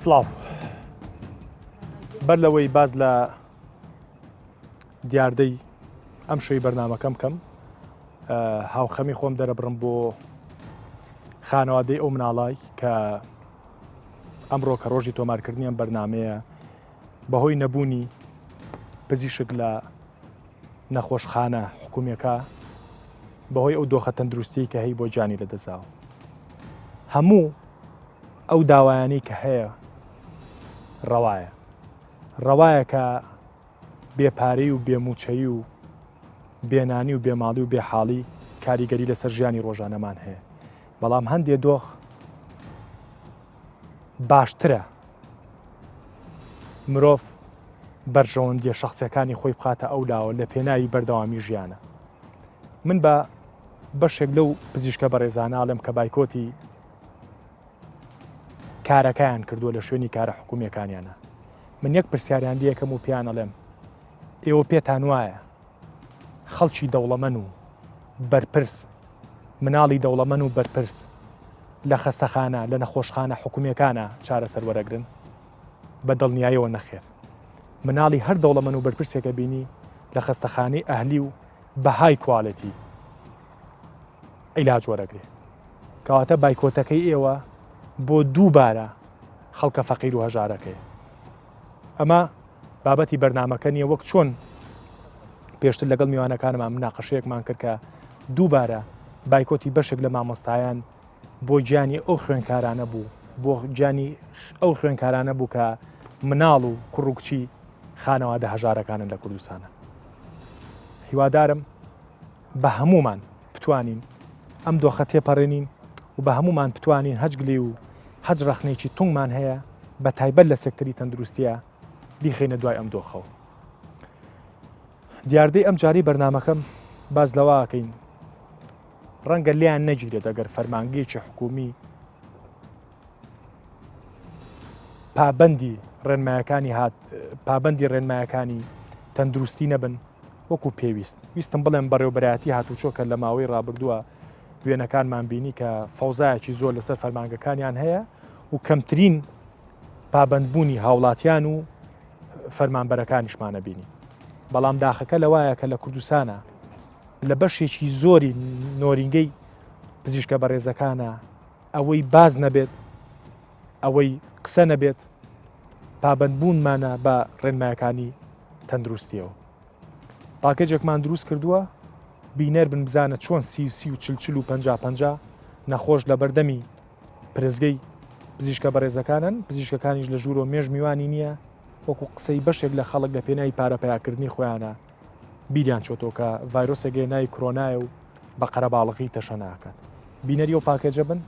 سڵاو بەر لەوەی باز لە دیاردەی ئەم شوی بەرنامەکەم کەم هاوخەمی خۆم دەرەبڕم بۆ خانەوادەی ئەو مناڵای کە ئەمڕۆ کە ڕۆژی تۆمارکردنی ئەم بەرنمەیە بەهۆی نەبوونی پزیشک لە نەخۆشخانە حکوومیەکە بەهۆی ئەو دۆخە تەندروستی کە هەی بۆ جانی لەدەزاوە هەموو ئەو داوایانی کە هەیە ڕەوایە کە بێپارەی و بێموچەیی و بێنانی و بێماڵی و بێحاڵی کاریگەری لەسەر ژیانی ڕۆژانەمان هەیە بەڵام هەندێ دۆخ باشترە مرۆڤ بەرژەوەندیە شەخصیەکانی خۆی بخاتە ئەو لاوە لە پێناوی بەردەوامی ژیانە من بە بەشێک لەو پزیشکە بەڕێزاناڵم کە بایکۆتی کارەکەیان کردووە لە شوێنی کارە حکوومیەکانیانە من یەک پرسیاریان دیەکەم و پیانەڵێم ئێوە پێتان وایە خەڵکی دەوڵەمەن و بەرپرس مناڵی دەوڵەمەن و بەرپرس لە خەستەخانە لە نەخۆشخانە حکوومیەکانە چارەسەر وەرەگرن بە دڵنیاییەوە نەخێر مناڵی هەر دەوڵەمەن و بەرپرسێکە بینی لە خەستەخانەی ئەهلی و بەهای کوالەتی عیلاج وەرەگرێ کەواتە بایکۆتەکەی ئێوە بۆ دووبارە خەڵکە فەقیر و هەژارەکەی ئەمە بابەتی بەرنمەکە نییە وەک چۆن پێشتر لەگەڵ میوانەکانمان مناقەشەیەکمان کرد کە دووبارە بایکۆتی بەشێک لە مامۆستایان بۆ گیانی ئەو خوێنکارانە بوو بۆ گیانی ئەو خوێنکارانە بوو کە مناڵ و کوڕوکچی خانەوادە هەژارەکانن لە کوردستانە هیوادارم بە هەمومان بتوانین ئەم دۆخە تێپەڕێنین و بە هەمومان بتوانین هەجگلی و هەج ڕەخنێکی تونگمان هەیە بە تایبەت لە سێکتەری تەندروستیە بیخینە دوای ئەم دۆخەوە دیاردەی ئەم جاری بەرنمەکەم باز لەواکەین ڕەنگە لیان نەگیرێت ئەگەر فەرمانگەیەکی حکومی پابەندی ڕێنمایەکانی تەندروستی نەبن وەکو پێویست ویستم بڵێم بەڕێوەبەرایەتی هاتوچۆکە لە ماوەی ڕابردووە وێنەکانمان بینی کە فەوزایەکی زۆر لەسەر فەرمانگەکانیان هەیە و کەمترین پابەندبوونی هاوڵاتیان و فەرمانبەرەکانیشمانە بینی بەڵام داخەکە لەوایە کە لە کوردستانە لە بەشێکی زۆری نۆرینگەی پزیشکە بەڕێزەکانە ئەوەی باز نەبێت ئەوەی قسە نەبێت پابەندبوونمانە بە ڕێنمایەکانی تەندروستیەوە پاکێجێکمان دروست کردووە بینەر بن بزانە چۆن 30 و 40 و 50 نەخۆش لە بەردەمی پرزگەی پزیشکە بەڕێزەکانن پزیشکەکانیش لە ژوورۆ مێژ میوانی نییە وەکو قسەی بەشێک لە خەڵک لە پێناوی پارەپەیاکردنی خۆیانە بیریان چۆتەوە کە ڤایرۆسێکی ناوی کۆرۆنایە و بە قەرەباڵغی تەشە ناکات بینەری ئەو پاکێجە بن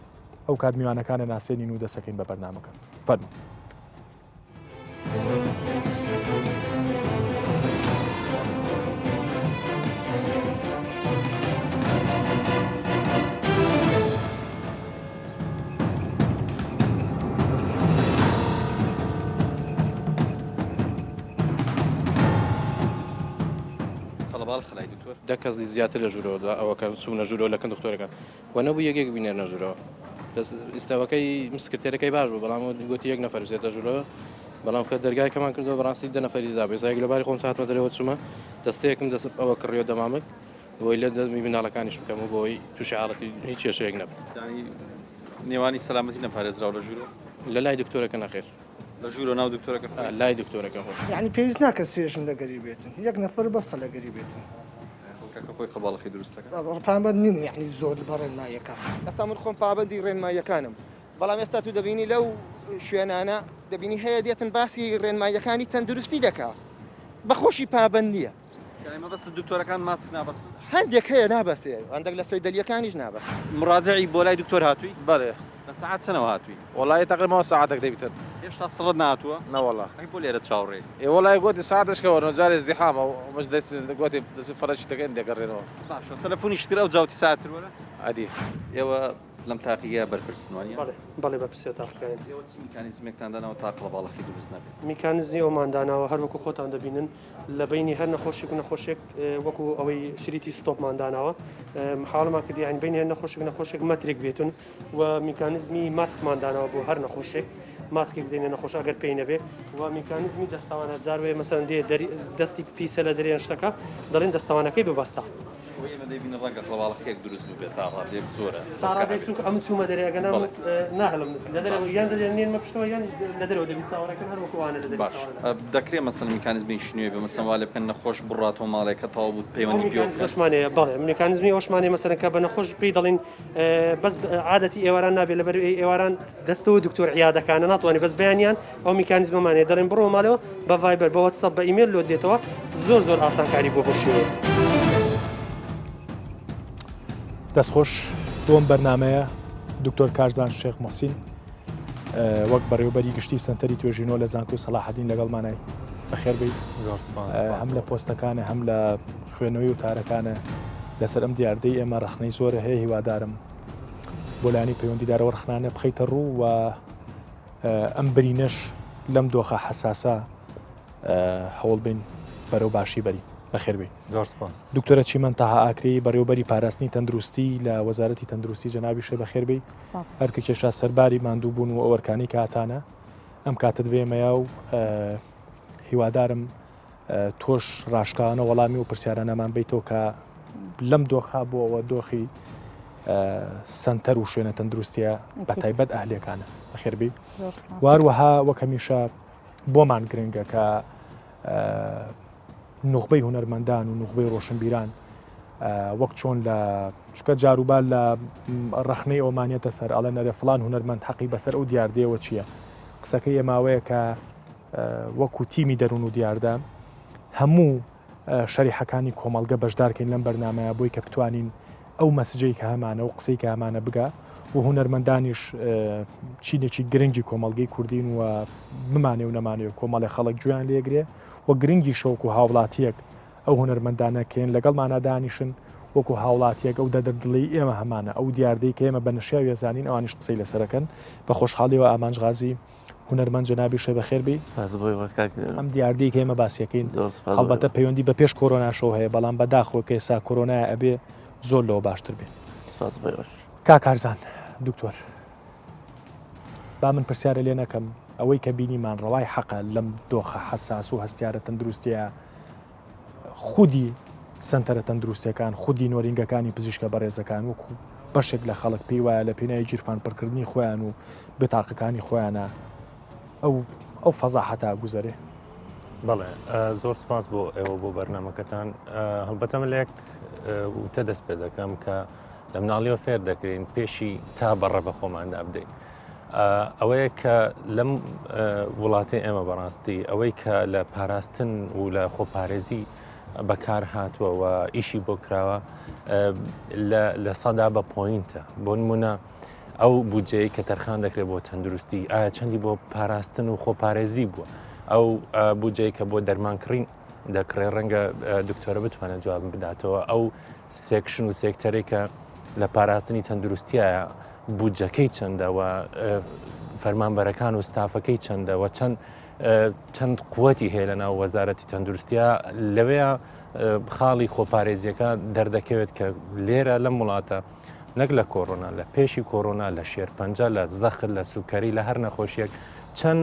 ئەو کات میوانەکانە ناسێنین و دەسەکەین بە بەرنامەکە فەرموو ده کەس زیاتر لە ژوورەوە ئەوە کە چوونە ژوورەوە لەکەن دکتۆرەکان و نەبوو یەکێک بینێر نەژوورەوە ئێستاوەکەی مسکرتێرەکەی باش بوو بەڵام گوتی یەک نەفەر بچێتە ژوورەوە بەڵام کە دەرگایکەمان کردەوە بەڕاستی 10 نەفەری دا بێزایەک لەباری خۆم هاتمە دەرەوە چوومە دەستەیەکم دەست ئەوە کڕیۆ دەمامک بۆی لە دەمی مناڵەکانیش بکەم و بۆی تووشی حاڵەتی هیچ کێشەیەک نەبێت نێوانی سەلامەتی نەپارێزراوە لە ژوورەوە لە لای دکتۆرەکە نەخێر لە ژوورە ناو دکتۆرەکە لای دکتۆرەکە یعنی پێویست ناکە سێژن لەگەری بێتن یەک نەفەر بەسە لەگەری بێتن خۆی خەباڵخی دروستەکە پابەند نین یعنی زۆر بە ڕێنماییەکان ئەستا من خۆم پابەندی ڕێنماییەکانم بەڵام ئێستا تو دەبینی لەو شوێنانە دەبینی هەیە دێتن باسی ڕێنماییەکانی تەندروستی دەکا بەخۆشی پابەند نییە مەبەست دکتۆرەکان ماسک نابەست هەندێک هەیە نابەستێ هەندێک لە سەیدەلیەکانیش نابەست مراجعی بۆ لای دکتۆر هاتووی بەڵێ لە سەعات چەنەوە هاتووی وڵی تقریبا ساعتێک دەبیتن هێشتا سڕت ناتووە نەوەڵا ئەی بۆ لێرە چاوڕێ وڵای گوتی ساعتشکەوە نۆجارێ زیحامە و مش گوتی دەسی فەرەشی دەکەین دەگەڕێنەوە باشە تەلەفۆنی شتر ئەو جاوتی ساعتر وەرە عادی ئێوە لەم تاقیە بەرپرسنوانی بەڵێ بەپرسێت تاقەکەین ئێوە چی میکانیزمێکتان داناوە تا قەڵەباڵەخی دروست نەبێت میکانیزمی ئەومانداناوە هەر وەکو خۆتان دەبینن لە بینی هەر نەخۆشێک و نەخۆشێک وەکو ئەوەی شریتی ستۆپمانداناوە حاڵما کردی عین بینی هەر نەخۆشێک مەترێک بێتون و میکانیزمی ماسکمانداناوە بۆ هەر نەخۆشێک ماسکی بدەینە نەخۆش ئەگەر پێی نەبێ و میکانیزمی دەستاوانە جاروێ مەسەن دێ دەستی پیسە لە دەریان شتەکە دەڵێن دەستاوانەکەی ببەستە ئێمە دەبینە ڕەنگە قڵباڵەکەیەک دروست بێت تا ڕادێک زۆرە تاڕادێک چونکە ئەم چوومە دەریاگەنا ناهڵم لە دەرەوە یان دەێنێنمە پشتەوە یان لە دەرەوە دەبیت چاوەڕەکەن هەروەکوانە لە باش دەکرێت مەسەن میکانیزمی شنوێ بە مەسەن لێ بکەن نەخۆش بڕاتەوە ماڵێکە تاوا بوو پەیوەندی پێ بەشمانەیە بەڵێ میکانیزمی ئەوشمانێ مەسەن کە بە نەخۆش پێی دەڵێن بەس عادەتی ئێواران نابێت لەبەر ئێواران دەستەوە دکتۆر عیادەکانە ناتوانێت بەس بەیانیان ئەو میکانیزممانێ دەڵێن بڕۆ ماڵەوە بە ڤایبەر بە واتسەپ بە ئیمێل لۆ دێتەوە زۆر ئاسانکاری بۆ بۆشیوە دەستخۆش بۆم بەرنمەیە دکتۆر کارزان شێخ مەحسین وەک بەڕێوەبەری گشتی سنتەری توێژینەوە لە زانکۆ سەلاحەدین لەگەڵمانای بەخێر بێت هەم لە پۆستەکانە هەم لە خوێنەوەی و تارەکانە لەسەر ئەم دیاردەی ئێمە ڕخنەی زۆرە هەیە هیوادارم بۆ لایانی پەیوەندیدارەوە ڕخنانە بخەیتە ڕوو و ئەم برینەش لەم دۆخە حەساسە هەوڵ بین بەرەو باشی بەری بەخێر بێت دکتۆرە چیمەن تاها ئاکری بەڕێوەبەری پاراستنی تەندروستی لە وەزارەتی تەندروستی جەنابی شێ بەخێر بێت هەرکە کێشا سەرباری ماندوو بوون و ئەوەرکانی کاتانە ئەم کاتت بێمەیە و هیوادارم تۆش ڕاشکانە وەڵامی و پرسیارانەمان بیتەوە کە لەم دۆخا بۆ ئەوە دۆخی سنتەر و شوێنە تەندروستیە بە تایبەت ئەهلەکانە بەخێر بێت واروەها وەک هەمیشە بۆمان گرنگە کە نوخبەی هونەرمەندان و نوخبەی ڕۆشنبیران وەک چۆن لە چکە جاروبال لە ڕخنەی ئۆمانیەتە سەر ئەڵێ نەرە فڵان هونەرمەند حەقی بەسەر ئەو دیاردەیەوە چییە قسەکەی ئێماوەیە کە وەکو تیمی دەروون و دیاردە هەموو شەریحەکانی کۆمەڵگە بەشدارکەین لەم بەرنمەیە بۆی کە بتوانین ئەو مەسجەی کە هەمانە و قسەی کە هەمانە بگا و هونەرمەندانیش چینێکی گرنگی کۆمەڵگەی کوردین و بمانێ و نەمانێت کۆمەڵی خەڵک گویان لێگرێ و گرنگی شەوک و هاوڵاتیەک ئەو هونەرمەندانەکەن لەگەڵمانە دانیشن وەکو هاوڵاتیەک ئەو دەدەردڵی ئێمە هەمانە ئەو دیاردەی کە ئێمە بە نەشیاو ێزانین ئەوانش قسەی لەسەرەکەن بە خۆشحاڵیەوە ئامانج غازی هونەرمەند جەنابی شێ بەخێر بێت ئەم دیاردەی کە ئێمە باسیەکەین هەڵبەتە پەیوەندی بە پێش کۆرۆناشەوە هەیە بەڵام بەداخۆ کە ئێستا کۆرۆنایە ئەبێ زۆر لەوە باشتر بێت کاکارزان دکتۆر با من پرسیارە لێ نەکەم ئەوەی کە بینیمان ڕەوای حەقە لەم دۆخە حەساس و هەستیارە تەندروستیە خودی سنتەرە تەندروستیەکان خودی نۆرینگەکانی پزیشکە بەڕێزەکان وەکو بەشێک لە خەڵک پێی وایە لە پێناوی گیرفان پڕکردنی خۆیان و بتاقەکانی خۆیانە ئەو فەزاحەتە گوزەرێ بەڵێ زۆر سپاس بۆ ئێوە بۆ بەرنمەکەتان هەڵبەتە لەیەک وتە دەست پێ دەکەم کە لە مناڵیەوە فێر دەکرین پێشی تا بەڕە بە خۆماندا بدەین ئەوەیە کە لەم وڵاتی ئێمە بەڕاستی ئەوەی کە لە پاراستن و لە خۆپارێزی بەکار هاتووە و ئیشی بۆ کراوە لە سەدا بە پۆینتە بۆ نمونە ئەو بودجەیە کە تەرخان دەکرێت بۆ تەندروستی ئایا چەندی بۆ پاراستن و خۆپارێزی بووە ئەو بودجەیە کە بۆ دەرمانکردن دەکرێت ڕەنگە دکتۆرە بتوانێت جواب بداتەوە ئەو سێکشن و سێکتەرێک کە لە پاراستنی تەندروستیایە بودجەکەی چەندەوە فەرمانبەرەکان و ستافەکەی چەندەوە چەند قووەتی هەیە لە ناو وەزارەتی تەندروستیە لەوەیە خاڵی خۆپارێزیەکە دەردەکەوێت کە لێرە لەم وڵاتە نەک لە کۆڕۆنا لە پێشی کۆڕۆنا لە شێرپەنجە لە زەخر لە سوکەری لە هەر نەخۆشیەک چەند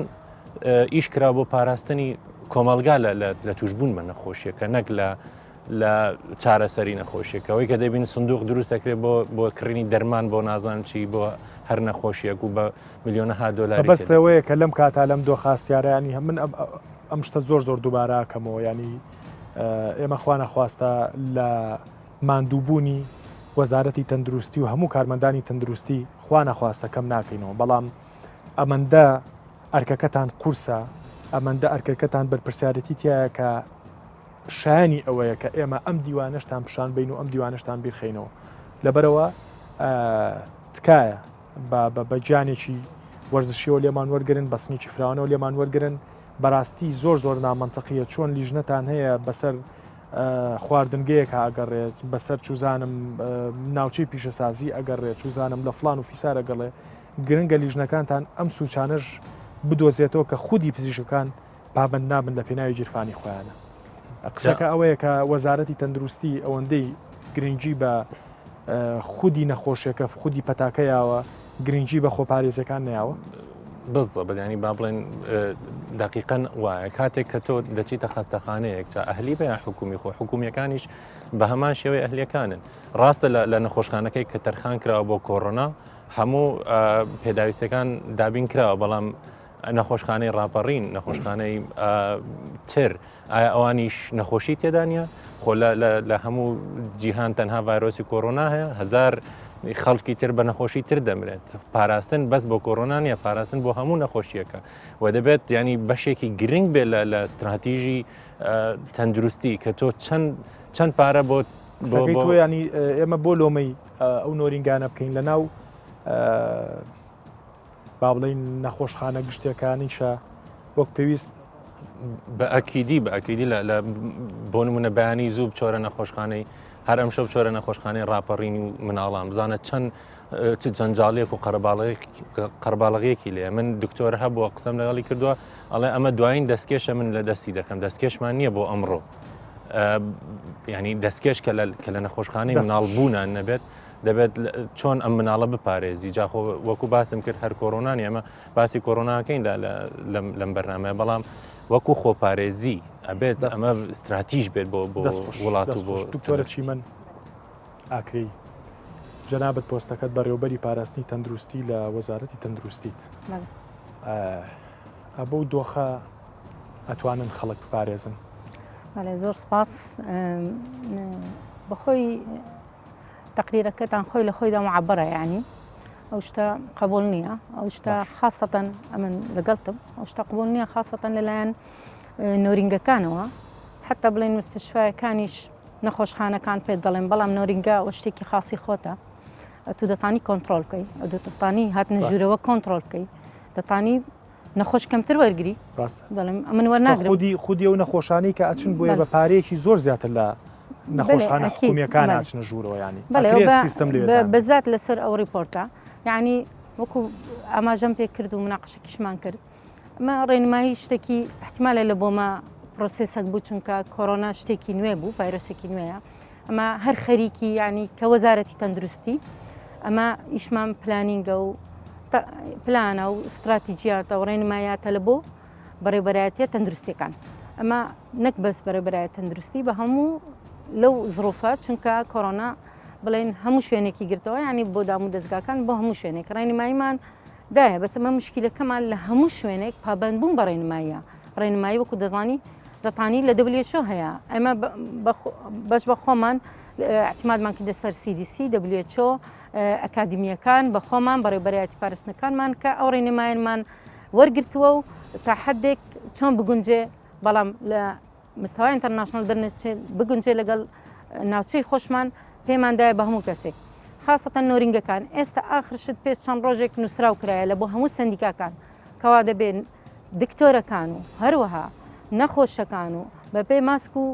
ئیش کرا بۆ پاراستنی کۆمەلگا لە توشبوون بە نەخۆشیەکە نەک لە چارەسەری نەخۆشیەکەوەی کە دەبین سندوق دروست دەکرێت بۆ کڕینی دەرمان بۆ نازان چی بۆ هەر نەخۆشیەک و بە میلیۆنەها دۆلاری بەسەوەیە کە لەم کاتا لەم دۆخاستیارەیانی من ئەم شتە زۆر دووبارە کەمەوە ینی ئێمە خوا نەخواستە لە ماندووبوونی وەزارەتی تەندروستی و هەموو کارمەندانی تەندروستی خوا نەخواستە کەم ناکەینەوە بەڵام ئەمەندە ئەرکەکەتان قورسە ئەمەندە ئەرکەکەتان بەرپرسیارەتی تایە کە شایانی ئەوەیە کە ئێمە ئەم دیوانەشتان پیشان بین و ئەم دیوانەشتان بیرخینەوە لەبەرەوە تکایە بە گیانێکی وەرزشیەوە لێمان وەرگرن بەسنیی فراوانەوە لێمان وەرگرن بەڕاستی زۆر نامەنتەقیە چۆن لیژنەتان هەیە بەسەر خواردنگەیەک ئەگەڕێت بەسەر چوزانم ناوچەی پیشەسازی ئەگەڕێت چوزانم لە فلان و فیسار ئەگەڵێ گرنگە لیژنەکانتان ئەم سوچانەش بدۆزێتەوە کە خودی پزیشکەکان پابند نابن لە پێناوی گیرفانی خۆیانە قسەکە ئەوەیە کە وەزارەتی تەندروستی ئەوەندەی گرنگی بە خودی نەخۆشیەکە خودی پەتاکەیەوە گرنگی بە خۆپارێزەکان نیاوە بالضبط ینی با بڵێن دقیقەن وایە کاتێک کە تۆ دەچیتە خەستەخانەیەک تا ئەهلی بە حکومی خۆ حکومیەکانیش بە هەمان شێوەی ئەهلیەکانن ڕاستە لە نەخۆشخانەکەی کە تەرخان کراوە بۆ کۆڕۆنا هەموو پێداویستەکان دابین کراوە بەڵام نەخۆشخانەی ڕاپەڕین نەخۆشخانەی تر ئایا ئەوانیش نەخۆشی تێدانە خۆ لە هەموو جیهان تەنها ڤایرۆسی کۆڕۆنا هەیە هزار خەڵکی تر بە نەخۆشی تر دەمرێت پاراستن بەس بۆ کۆڕۆنا نیە پاراستن بۆ هەموو نەخۆشیەکە و دەبێت ینی بەشێکی گرنگ بێت لە استراتیژی تەندروستی کە تۆ چەند پارە بۆ تۆ ینی ئێمە بۆ لۆمەی ئەو نۆرینگانە بکەین لە ناو با بڵین نەخۆشخانە گشتەکانیشە وەک پێویست بە ئەکیدی بۆ نمونە بەیانی زوو بچۆرە نەخۆشخانەی هەر ئەم شەو چۆرە نەخۆشخانەی ڕاپەڕینی و مناڵام بزانە چەند جەنجاڵێک و قەرباڵغەیەکی لێ من دکتۆر هەبووە قسەم لەگەڵی کردووە ئەڵێ ئەمە دوایین دەستکێشە من لە دەستی دەکەم دەستکێشمان نییە بۆ ئەمڕۆ ینی دەستکێش کە لە نەخۆشخانەی مناڵبوونان نەبێت دەبێت چۆن ئەم مناڵە بپارێزی جاخۆ وەکو باسم کرد هەر کۆڕۆنانی ئەمە باسی کۆڕۆناکەیندا لەم بەرنامەیە بەڵام وەکو خۆپارێزی ئەبێت ئەمە استراتیژ بێت بۆ وڵات و بۆ دکتۆرە چی من ئاکری جەنابەت پۆستەکەت بەڕێوەبەری پاراستنی تەندروستی لە وەزارەتی تەندروستیت ئەبوو دۆخە ئەتوانن خەڵک بپارێزن زۆر سپاس بەخۆی تقریرەکەتان خۆی لە خۆیدا معبەرە یعنی ئەو شتە قبول نییە ئەو شتە خاصەتەن ئەمن لەگەڵتم ئەو شتە قبول نییە خاصەتەن لەلایەن نۆرینگەکانەوە حتا بڵێن مستشفایەکانیش نەخۆشخانەکان پێ دەڵێن بەڵام نۆرینگە ئەو شتێکی خاصی خۆتە تو دەتانی کۆنتترۆل بکەی ئەو دەتانی هاتنە ژوورەوە کۆنتترۆل بکەی دەتانی نەخۆش کەمتر وەرگری دەڵێم ئەمن وەرناگرم خودی و نەخۆشانی کە ئەچن بۆیە بە پارەیەکی زۆر زیاتر لە نەخۆشخانە حکومیەکان ئاچنە ژوورەوە ینی بەزات لەسەر ئەو ریپۆرتە یعنی وەکو ئاماژەم پێ کرد و مناقشەکیشمان کرد ئەمە ڕێنمایی شتێکی احتیمالە لە بۆمە پرۆسێسێک بوو چونکە کۆڕۆنا شتێکی نوێ بوو ڤایرۆسێکی نوێیە ئەمە هەر خەریکی ینی کە وەزارەتی تەندروستی ئەمە ئیشمان پلانینگە و پلانە و استراتیجیاتە و ڕێنمایاتە لە بۆ بەڕێوەبەرایەتیە تەندروستیەکان ئەمە نەک بەس بەڕێوەبەرایەت تەندروستی بە هەموو لەو زڕۆفات چونکە کۆڕۆنا بڵێن هەموو شوێنێکی گرتەوە ینی بۆ دام و دەستگاکان بۆ هەموو شوێنێک ڕێنماییمان دایە بەس ئەمە مشکلەکەمان لە هەموو شوێنێک پابند بوون بە ڕێنماییە ڕێنمایی وەکو دەزانی دەتانی لە WHO هەیە ئەمە بەش بە خۆمان احتیمالمان کردە سەر CDC WHO ئەکادمیەکان بە خۆمان بەڕێوەبەرایەتی پاراستنەکانمان کە ئەو ڕێنماییمان وەرگرتووە و تا حدێک چۆن بگونجێ بەڵام لە مستەوای ئینتەرناشنال دەرنێت بگونجێ لەگەڵ ناوچەی خۆشمان پێماندایە بە هەموو کەسێک خاصەتەن نۆرینگەکان ئێستا ئاخرشت پێش چەند ڕۆژێک نووسراو کرایە لە بۆ هەموو سندیکاکان کەوا دەبێن دکتۆرەکان و هەروەها نەخۆشەکان و بەپێ ماسک و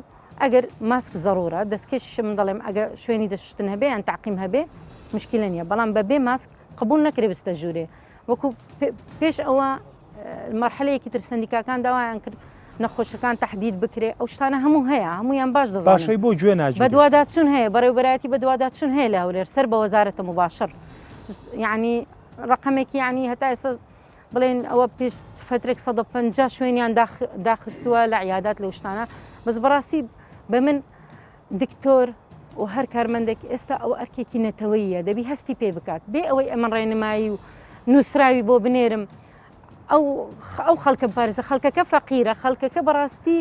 ئەگەر ماسک زەڕورە دەستکێشش من دەڵێم ئەگە شوێنی دەشتن هەبێ یان تعقیم هەبێ مشکلە نییە بەڵام بەبێ ماسک قبول نەکرێ بستە ژوورێ وەکو پێش ئەوە مەرحەلەیەکی تر سندیکاکان داوایان کرد نەخۆشەکان تهدید بکرێ ئەو شتانە هەموو هەیە هەمویان باش دەزانن باشەی بۆ گوێ ناجی بە دوواداچوون هەیە بەڕێوەبەرایەتی بە دوواداچوون هەیە لە هەولێر سەر بە وەزارەتە مباشر یعنی ڕقمێکی یعنی هەتا ئێستا بڵێن ئەوە پێش فترێک 150 شوێنیان داخستووە لە عیادات لەو شتانە بەس بەڕاستی بە من دکتۆر و هەر کارمەندێک ئێستا ئەو ئەرکێکی نەتەوەییە دەبی هەستی پێ بکات بێ ئەوەی ئەمە ڕێنمایی و نووسراوی بۆ بنێرم ئەو خەڵکە پارێزە خەڵکەکە فەقیرە خەڵکەکە بەڕاستی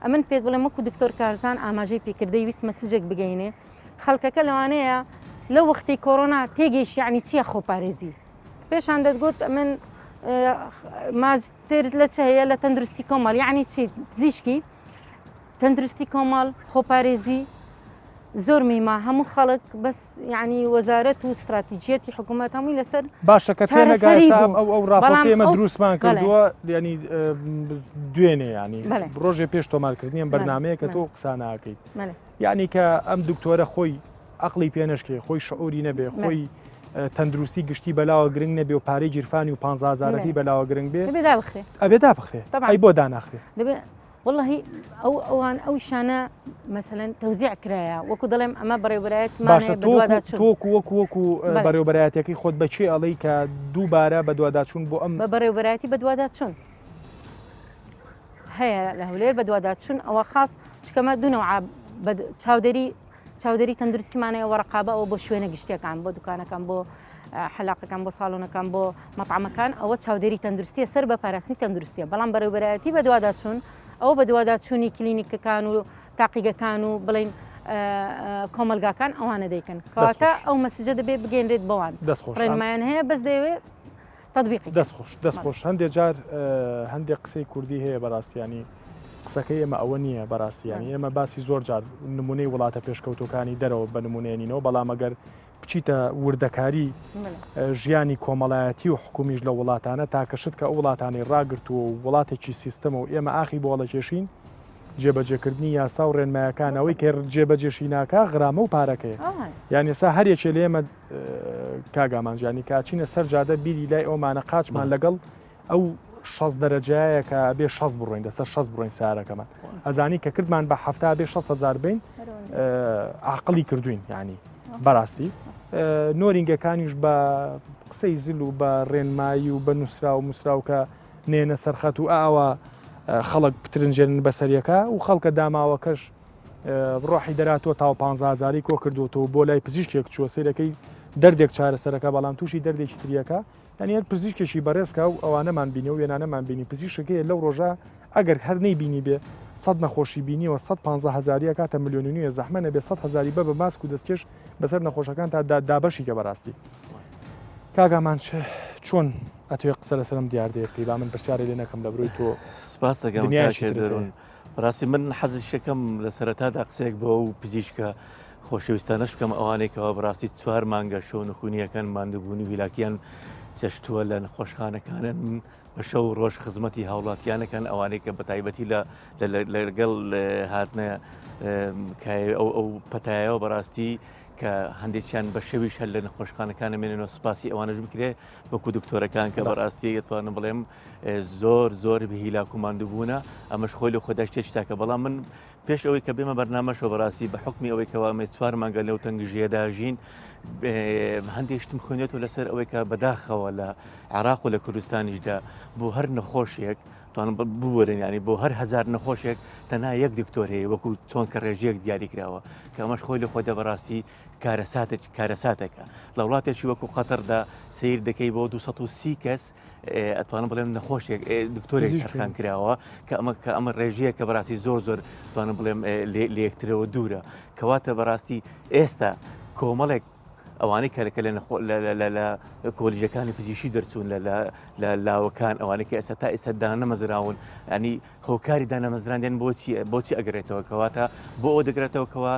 ئەمن پێت بڵێم وەکو دکتۆر کارزان ئاماژەی پێکردەی ویست مەسجێک بگەینێ خەڵکەکە لەوانەیە لەو وەختی کۆڕۆنا تێگەیش یعنی چییە خۆپارێزی پێشان دەتگوت من ماجتر لە چ هەیە لە تەندروستی کۆمەڵ یعنی چی پزیشکی تەندروستی کۆمەڵ خۆپارێزی زۆر میما هەموو خەڵک بەس ینی وەزارەت و استراتیجیەتی حکوومەت هەمووی لەسەر باشە کە تێنەگایسا ئەو ڕاپۆرتی ئێمە دروستمان کردووە ینی دوێنێ ینی ڕۆژێ پێش تۆمارکردنیان بەرنمەیە کە تۆ قساناکەیت یعنی کە ئەم دکتۆرە خۆی عقلی پێنشکێ خۆی شعوری نەبێ خۆی تەندروستی گشتی بەلاوە گرنگ نەبێ و پارەی جیرفانی و 15,000 بەلاوە گرنگ بێ ئەبێ دابخرێ ئەبێ دابخرێ ئەی بۆ داناخرێ والله ئەو شانە مەسەلەن تەوزیع کرایە وەکو دەڵێم ئەمە بەڕێوەبەرایەتمان باشە بەدواداچوون وەکو بەڕێوەبەرایەتەکەی خۆت بەچێ ئەڵەی کە دووبارە بەدواداچوون بۆ ئەم بە بەڕێوەبەرایەتی بەدواداچوون هەیە لە هەولێر بەدواداچوون ئەوە خاص چکەمە دوونەوە چاودێری تەندروستیمانەیە وەڕقابە ئەوە بۆ شوێنە گشتیەکان بۆ دوکانەکان بۆ حلاقەکان بۆ ساڵۆنەکان بۆ مەطعمەکان ئەوە چاودێری تەندروستیە سەر بە پاراستنی تەندروستیە بەڵام بەڕێوەبەرایەتی بەدواداچوون ئەوە بەدواداچوونی کلینیکەکان و تاقیگەکان و بڵین کۆمەلگاکان ئەوانە دەیکەن کەواتە ئەو مەسیجە دەبێت بگەێنرێت بەوان ڕێنمایان هەیە بەس دەیەوێت تطبیقی دەستخۆش هەندێک جار هەندێک قسەی کوردی هەیە بەڕاستیانی قسەکەی ئێمە ئەوە نییە بەڕاستیانی ئێمە باسی زۆر جار نمونەی وڵاتە پێشکەوتەکانی دەرەوە بە نمونێنینەوە بەڵام ئەگەر بچیتە وردەکاری ژیانی کۆمەڵایەتی و حکومیش لە وڵاتانە تاکەشت کە ئەو وڵاتانی ڕاگرتووە و وڵاتێکی سیستەمە و ئێمە ئاخی بۆڵە کێشین جێبەجێکردنی یاسا و ڕێنمایەکانەوەی کە جێبەجێشی ناکە غرامە و پارەکەیە یعنی ئێستا هەرێکێ لە ئێمە کاگامانجیانی کاچینە سەر جادە بیری لای ئەومانە قاچمان لەگەڵ ئەو 6 دەرەجایە کە بێ 6 بڕۆین دەسەر 6 بڕۆین سارەکەمان ئەزانی کە کردمان بە هەفتا بێ 6,000 بین عقلی کردوین ینی بەڕاستی نۆرینگەکانیش بە قسەی زل و بە ڕێنمایی و بە نووسرا و مووسراوکە نێنە سەرخەت و ئاوە خەڵک پترنجێن بەسەریەکە و خەڵکە داماوەکەش ڕۆحی دەراتەوە تا 15,000 کۆ کردوەوە بۆ لای پزیشکێک چوە سیرەکەی دەردێک چارەسەرەکە بەڵام تووشی دەردێکی تریەکە یعنی هەر پزیشکێکی بەڕێزکە و ئەوانەمان بینی و وێنانەمان بینی پزیشکەیە لەو ڕۆژە ئەگەر هەر نەیبینی بێ 100 نەخۆشی بینیەوە 150,000 کاتە ملیۆنی زەحمەنە بێ 100,000 بە ماسک و دەستکێش بەسەر نەخۆشەکان تا دابەشی کە بەڕاستی کاگامان چۆن ئەتوێ قسە لەسەرم دیاردێ پێی من پرسیارە لێ نەکەم لە بڕۆی تۆ سپاس دەگەم ڕاستی من حەزی شەکەم لە سەرەتادا قسەیەک بۆ و پزیشکە خۆشەویستانەش بکەم ئەوانێکەوە بەڕاستی 4 مانگە شەو نخونیەکان ماندووبوونی ویلاکیان چەشتووە لە نەخۆشخانەکانن بە شەو ڕۆژ خزمەتی هاوڵاتیانەکان ئەوانەی کە بە تایبەتی لەگەڵ هاتنە ئەو پەتایەوە بەڕاستی کە هەندێکیان بە شەویش هەر لە نەخۆشخانەکانە مێنێنەوە سپاسی ئەوانش بکرێ وەکو دکتۆرەکان کە بەڕاستی دەتوانم بڵێم زۆر بهیلاک و ماندووبوونە ئەمەش خۆی لە خۆدا شتێکی تاکە بەڵام من پێش ئەوەی کە بێمە بەرنامەشەوە بەڕاستی بە حکمی ئەوەی کەوامێ 4 مانگە لەو تەنگژیەدا ژین هەندێک شتم خوێنێتەوە لەسەر ئەوەی کە بەداخەوە لە عێراق و لە کوردستانیشدا بۆ هەر نەخۆشیەک توانم بوەرن ینی بۆ هەر 1000 نەخۆشێک تەنها یەک دکتۆر هەیە وەکو چۆن کە ڕێژەیەک دیاری کراوە کە ئەمەش خۆی لە خۆدا بەڕاستی کارەساتێکە لە وڵاتێکی وەکو قەتەردا سیر دەکەی بۆ 230 کەس ئەتوانم بڵێم نەخۆشێک دکتۆرێک هەرخان کراوە کە ئەمە ڕێژەیە کە بەڕاستی زۆر توانم بڵێم لە یەکترەوە دوورە کەواتە بەڕاستی ئێستا کۆمەڵێک ئەوانەی کارەکە لە کۆلیژەکانی پزیشکی دەرچوون لە لاوەکان ئەوانەی کە ئێستا تا ئێستا دانەمەزراون ئەنی هۆکاری دانەمەزراندێن بۆچی ئەگەڕێتەوە کەواتە بۆ ئەو دەگرێتەوەکەوە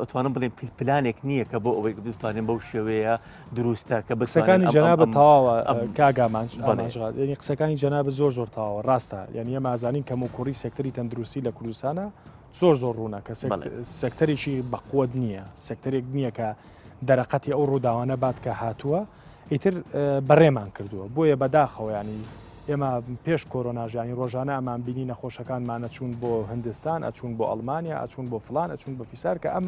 توانم بڵێن پلانێک نییە کە بۆ ئەوەی بتوانێن بەو شێوەیە دروستە کە قسەکانی جەنابە تەواوە کاگاماننی قسەکانی جەنابە زۆر تەواوە ڕاستە یعنی ئەمە ئازانین کەم و کوڕی سێکتەری تەندروستی لە کوردستانە زۆر ڕوونە کە سێکتەرێکی بەقوت نییە سێکتەرێک نییە کە دەرەقەتی ئەو ڕووداوانە بات کە هاتووە ئیتر بەڕێمان کردووە بۆیە بەداخەوە ینی ئێمە پێش کۆرۆناژانی ڕۆژانە ئەمان بینی نەخۆشەکانمان ئەچوون بۆ هندستان ئەچوون بۆ ئەڵمانیا ئەچوون بۆ فلان ئەچوون بۆ فیسار کە ئەم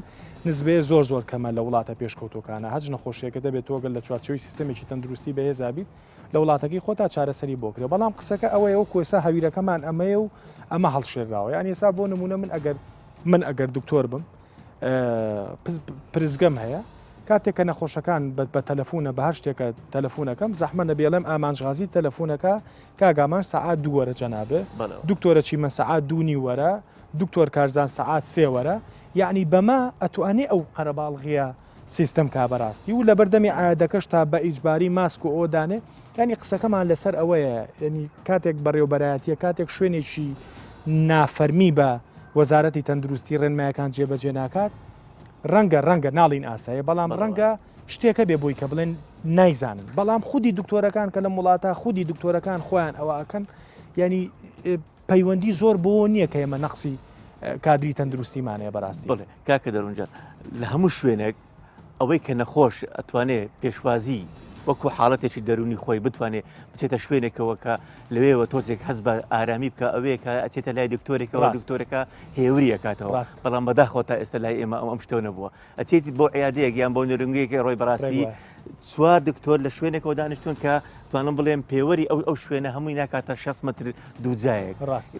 نزبێ زۆر کەمە لە وڵاتە پێشکەوتەکانە هەج نەخۆشیەکە دەبێت تۆگەل لە چوارچەوەی سیستەمێکی تەندروستی بەهێزابیت لە وڵاتەکەی خۆتا چارەسەری بۆکرێ بەڵام قسەکە ئەوەیە و کۆسا هەویرەکەمان ئەمەیە و ئەمە هەڵشێراوە یان ئێستا بۆ نمونە من ئەگەر دکتۆر بم پرزگەم هەیە کاتێک کە نەخۆشەکان بە تەلەفۆنە بە هەر شتێکە تەلەفۆنەکەم زەحمە بێڵێم ئامانجغازی تەلەفۆنەکە کاگامان سەعات 2 وەرە جەنابێ دکتۆرەچی من سەعات 2 وەرە دکتۆر کارزان سەعات 3 وەرە یعنی بەما ئەتوانێ ئەو قەرەباڵغیە سیستەم کا بەڕاستی و لە بەردەمی عادەکەش تا بە ئیجباری ماسک و ئۆدانێ ینی قسەکەمان لەسەر ئەوەیە ینی کاتێک بەڕێوەبەرایەتیە کاتێک شوێنێکی نافەرمی بە وەزارەتی تەندروستی ڕێنمایەکان جێبەجێ ناکات ڕەنگە ناڵین ئاسایە بەڵام ڕەنگە شتێکە بێ بووی کە بڵێن نایزانن بەڵام خودی دکتۆرەکان کە لە وڵاتە خودی دکتۆرەکان خۆیان ئەوەکەن ینی پەیوەندی زۆر بۆ نییە کە ئێمە نەقسی کادری تەندروستیمانەیە بەڕاستی بڵێ کاکە دەڕونجان لە هەموو شوێنێک ئەوەی کە نەخۆش ئەتوانێت پێشوازی وەکو حاڵەتێکی دەرونی خۆی بتوانێت بچێتە شوێنێکەوە کە لەوێەوە تۆزێک هەز بە ئارامی بکە ئەوەیە کە ئەچێتە لای دکتۆرێکەوە دکتۆرەکە هێوری ئەکاتەوە بەڵام بەداخۆ تا ئێستا لای ئێمە ئەم شتە نەبووە ئەچێتی بۆ عیادەیەک یان بۆ نەرنگەیەکی ڕۆی بەڕاستی چوار دکتۆر لە شوێنێکەوە دانیشتون کە توانم بڵێم پێوەری ئەو شوێنە هەمووی ناکاتە 6 متر دووجایەک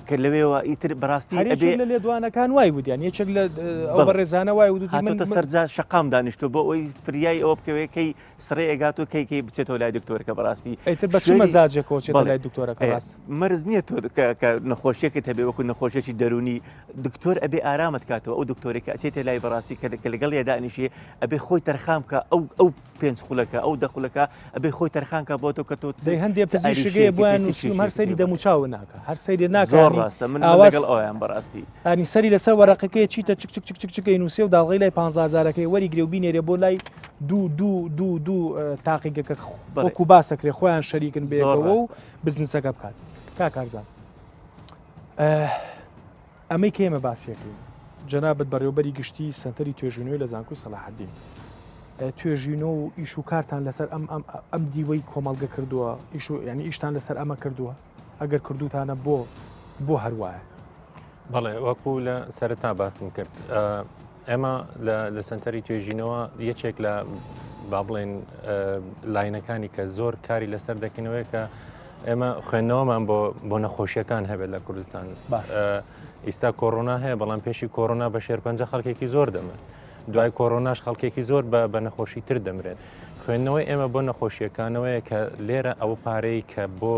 کە لەوێەوە ئیتر بەڕاستی ئەبێ لە لێدوانەکان وای بودیان یەکێک لە ئەو بەڕێزانە وای هاتۆتە سەرجا شەقام دانیشتۆ بۆ ئەوی فریای ئەوە بکەوێکەی سڕێ ئەگات و کەی بچێتەوە لای دکتۆرەکە بەڕاستی ئیتر بە چ مەزاجێکەوە چێتە لای دکتۆرەکە ڕاست مەرز نییە تۆ کە نەخۆشیەکەت هەبێ وەکو نەخۆشیێکی دەرونی دکتۆر ئەبێ ئارامت کاتەوە ئەو دکتۆرێکە ئەچێتە لای بەڕاستی کە لەگەڵ یادانیشێ ئەبێ خۆی تەرخام کە ئەو پێنج خولەکە ئەو دەخولەکە ئەبێ خۆی تەرخانکە بۆ تۆ کە تۆ هەندێک پزیشکەیە بۆیان هەر سەری دەموچاو ناکە هەر سەیری ناکە زۆر ڕاستە من لەگەڵ ئەویان بەڕاستی ئەنی سەری لەسەر وەرەقەکەی چیتە چکچکەی نووسێ و داڵغی لای 15000ەکەی وەری گرێ و بینێرێ بۆ لای دوو تاقیگەکە وەکو باسەکرێ خۆیان شەریکن بێکەوە و بزنسەکە بکات کاکارزان ئەمەی کێمە باسیەکەی جەنابەت بەڕێوەبەری گشتی سەنتەری توێژینەوەی لە زانکۆی سەلاحەدین توێژینە و ئیش و کارتان لەسەر ئەم دیوەی کۆمەڵگە کردووە ینی ئیشتان لەسەر ئەمە کردووە ئەگەر کردوتانە بۆ هەروایە بەڵێ وەکو لە سەرەتا باسم کرد ئێمە لە سنتەری توێژینەوە یەکێک لە با بڵێن لاینەکانی کە زۆر کاری لەسەر دەکەینەوەی کە ئێمە خوێندنەوەمان بۆ نەخۆشیەکان هەبێت لە کوردستان ئیستا کۆڕۆنا هەیە بەڵام پێشی کۆڕۆنا بە شێرپەنجە خەڵکێکی زۆر دەمێت دوای کۆڕۆناش خەڵکێکی زۆر بە نەخۆشی تر دەمرێت خوێندنەوەی ئێمە بۆ نەخۆشیەکانەوەیە کە لێرە ئەو پارەی کە بۆ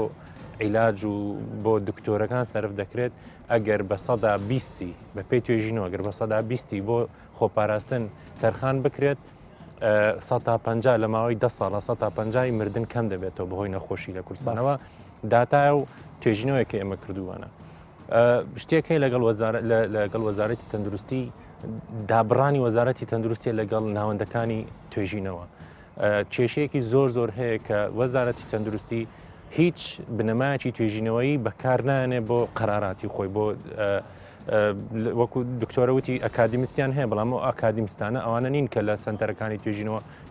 عیلاج و بۆ دکتۆرەکان سەرف دەکرێت ئەگەر بە 120 بە پێی توێژینەوە ئەگەر بە 120 بۆ خۆپاراستن تەرخان بکرێت 150 لە ماوەی 10 ساڵە 150 مردن کەم دەبێتەوە بەهۆی نەخۆشی لە کوردستانەوە داتای و توێژینەوەیکە ئێمە کردووانە شتێکی لەگەڵ وەزارەتی تەندروستی دابڕانی وەزارەتی تەندروستی لەگەڵ ناوەندەکانی توێژینەوە کێشەیەکی زۆر هەیە کە وەزارەتی تەندروستی هیچ بنەمایەکی توێژینەوەی بەکار نانێ بۆ قەراراتی خۆی بۆ وەکو دکتۆرەوتی ئەکادیمیستیان هەیە بەڵام ئەو ئەکادیمیستانە ئەوانە نین کە لە سنتەرەکانی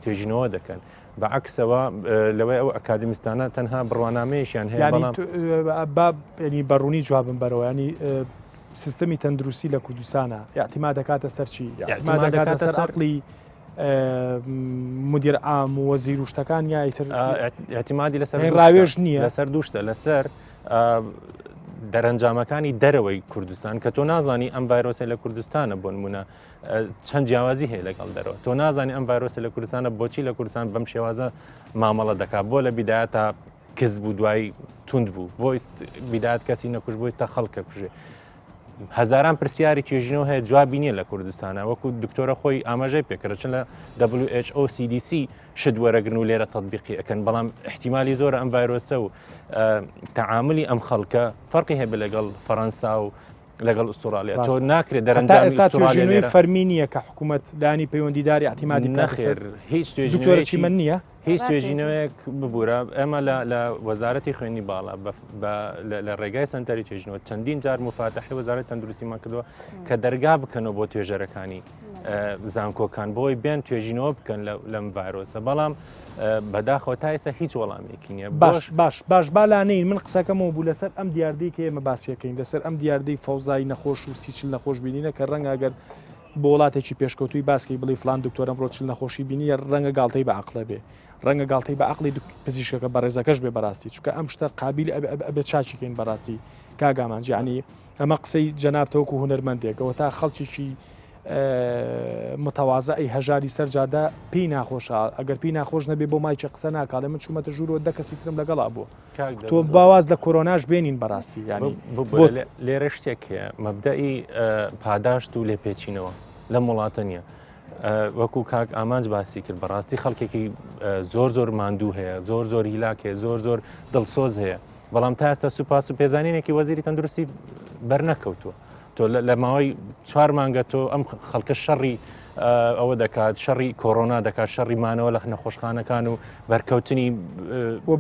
توێژینەوە دەکەن بەعکسەوە لەوەی ئەو ئەکادیمیستانە تەنها بڕوانامەیەشیان هەیە ینی بەڕوونی جوابم بەرەوە ینی سیستەمی تەندروستی لە کوردستانە یاعتیما دەکاتە سەرچی یاعتیما دەکاتە سەر عەقڵی مدیر عام و وەزیر و شتەکان یا ئیتر اعتیمادی لەسەر ڕاوێژ نییە لەسەر دووشتە لەسەر دەرەنجامەکانی دەرەوەی کوردستان کە تۆ نازانی ئەم ڤایرۆسە لە کوردستانە بۆ نمونە چەند جیاوازی هەیە لەگەڵ دەرەوە تۆ نازانی ئەم ڤایرۆسە لە کوردستانە بۆچی لە کوردستان بەم شێوازە مامەڵە دەکات بۆ لە بیدایە تا کز بوو دوای تند بوو بۆ بیدایەت کەسی نەکوش بۆ ئێستا خەڵکە کوژێ هەزاران پرسیاری توێژینەوە هەیە جوابی نییە لە کوردستانە وەکو دکتۆرە خۆی ئاماژەی پێکرد چون لە WHO CDC شت وەرەگرن و لێرە تەطبیقی ئەەکەن بەڵام احتیمالی زۆرە ئەم ڤایرۆسە و تەعاملی ئەم خەڵکە فەرقی هەیە لەگەڵ فەڕەنسا و لەگەڵ ئوسترالیا تۆ ناکرێت دەرەنجامی فەرمی نییە کە حکوومەت لانی پەیوەندیداری احتیمادی نەخێر هیچ توێژینەوەی من نییە هیچ توێژینەوەیەک ببوورە ئەمە لە وەزارەتی خوێنی باڵا لە ڕێگای سنتەری توێژینەوە چەندین جار مفاتەحی وەزارەتی تەندروستیمان کردووە کە دەرگا بکەنەوە بۆ توێژەرەکانی زانکۆکان بۆی بێن توێژینەوە بکەن لەم ڤایرۆسە بەڵام بەداخەوە تا ئێستا هیچ وەڵامێکی نییە باش بالانەین من قسەکەمەوە بوو لەسەر ئەم دیاردەی کە ئێمە باسیەکەین لەسەر ئەم دیاردەی فەوزایی نەخۆش و سیچل نەخۆش بینینە کە ڕەنگە ئەگەر بۆ وڵاتێکی پێشکەوتوی باسکی بڵی فلان دکتۆرم ڕۆچل نەخۆشی بینی ڕەنگە گاڵتەی بە عەقڵە بێ ڕەنگە گاڵتەی بە عەقڵی پزیشکەکە بەڕێزەکەش بێ بەڕاستی چونکە ئەم شتە قابل ئەبێت چاچیکەین بەڕاستی کاگامان جیانی ئەمە قسەی جەنابتەوەکو هونەرمەندێکەوە تا خەڵکیی متەوازە هەژاری سەرجادا پێی ناخۆشە ئەگەر پێی ناخۆش نەبێ بۆ مایکی قسە ناکڵێ من چوومەتە ژوورەوە دە کەسی ترم لەگەڵا بووە تۆ باواز لە کۆرۆناش بێنین بەڕاستی ینی لێرە شتێک هەیە مەبدەئی پاداشت و لێپێچینەوە لەم وڵاتە نییە وەکو کاک ئامانج باسی کرد بەڕاستی خەڵکێکی زۆر ماندوو هەیە زۆر هیلاک هەیە زۆر دڵسۆز هەیە بەڵام تا ئێستا سوپاس و پێزانینێکی وەزیری تەندروستی بەرنەکەوتووە تۆ لە ماوەی 4 مانگە تۆ ئەم خەڵکە شەڕی ئەوە دەکات شەڕی کۆڕۆنا دەکات شەڕی مانەوە لە نەخۆشخانەکان و بەرکەوتنی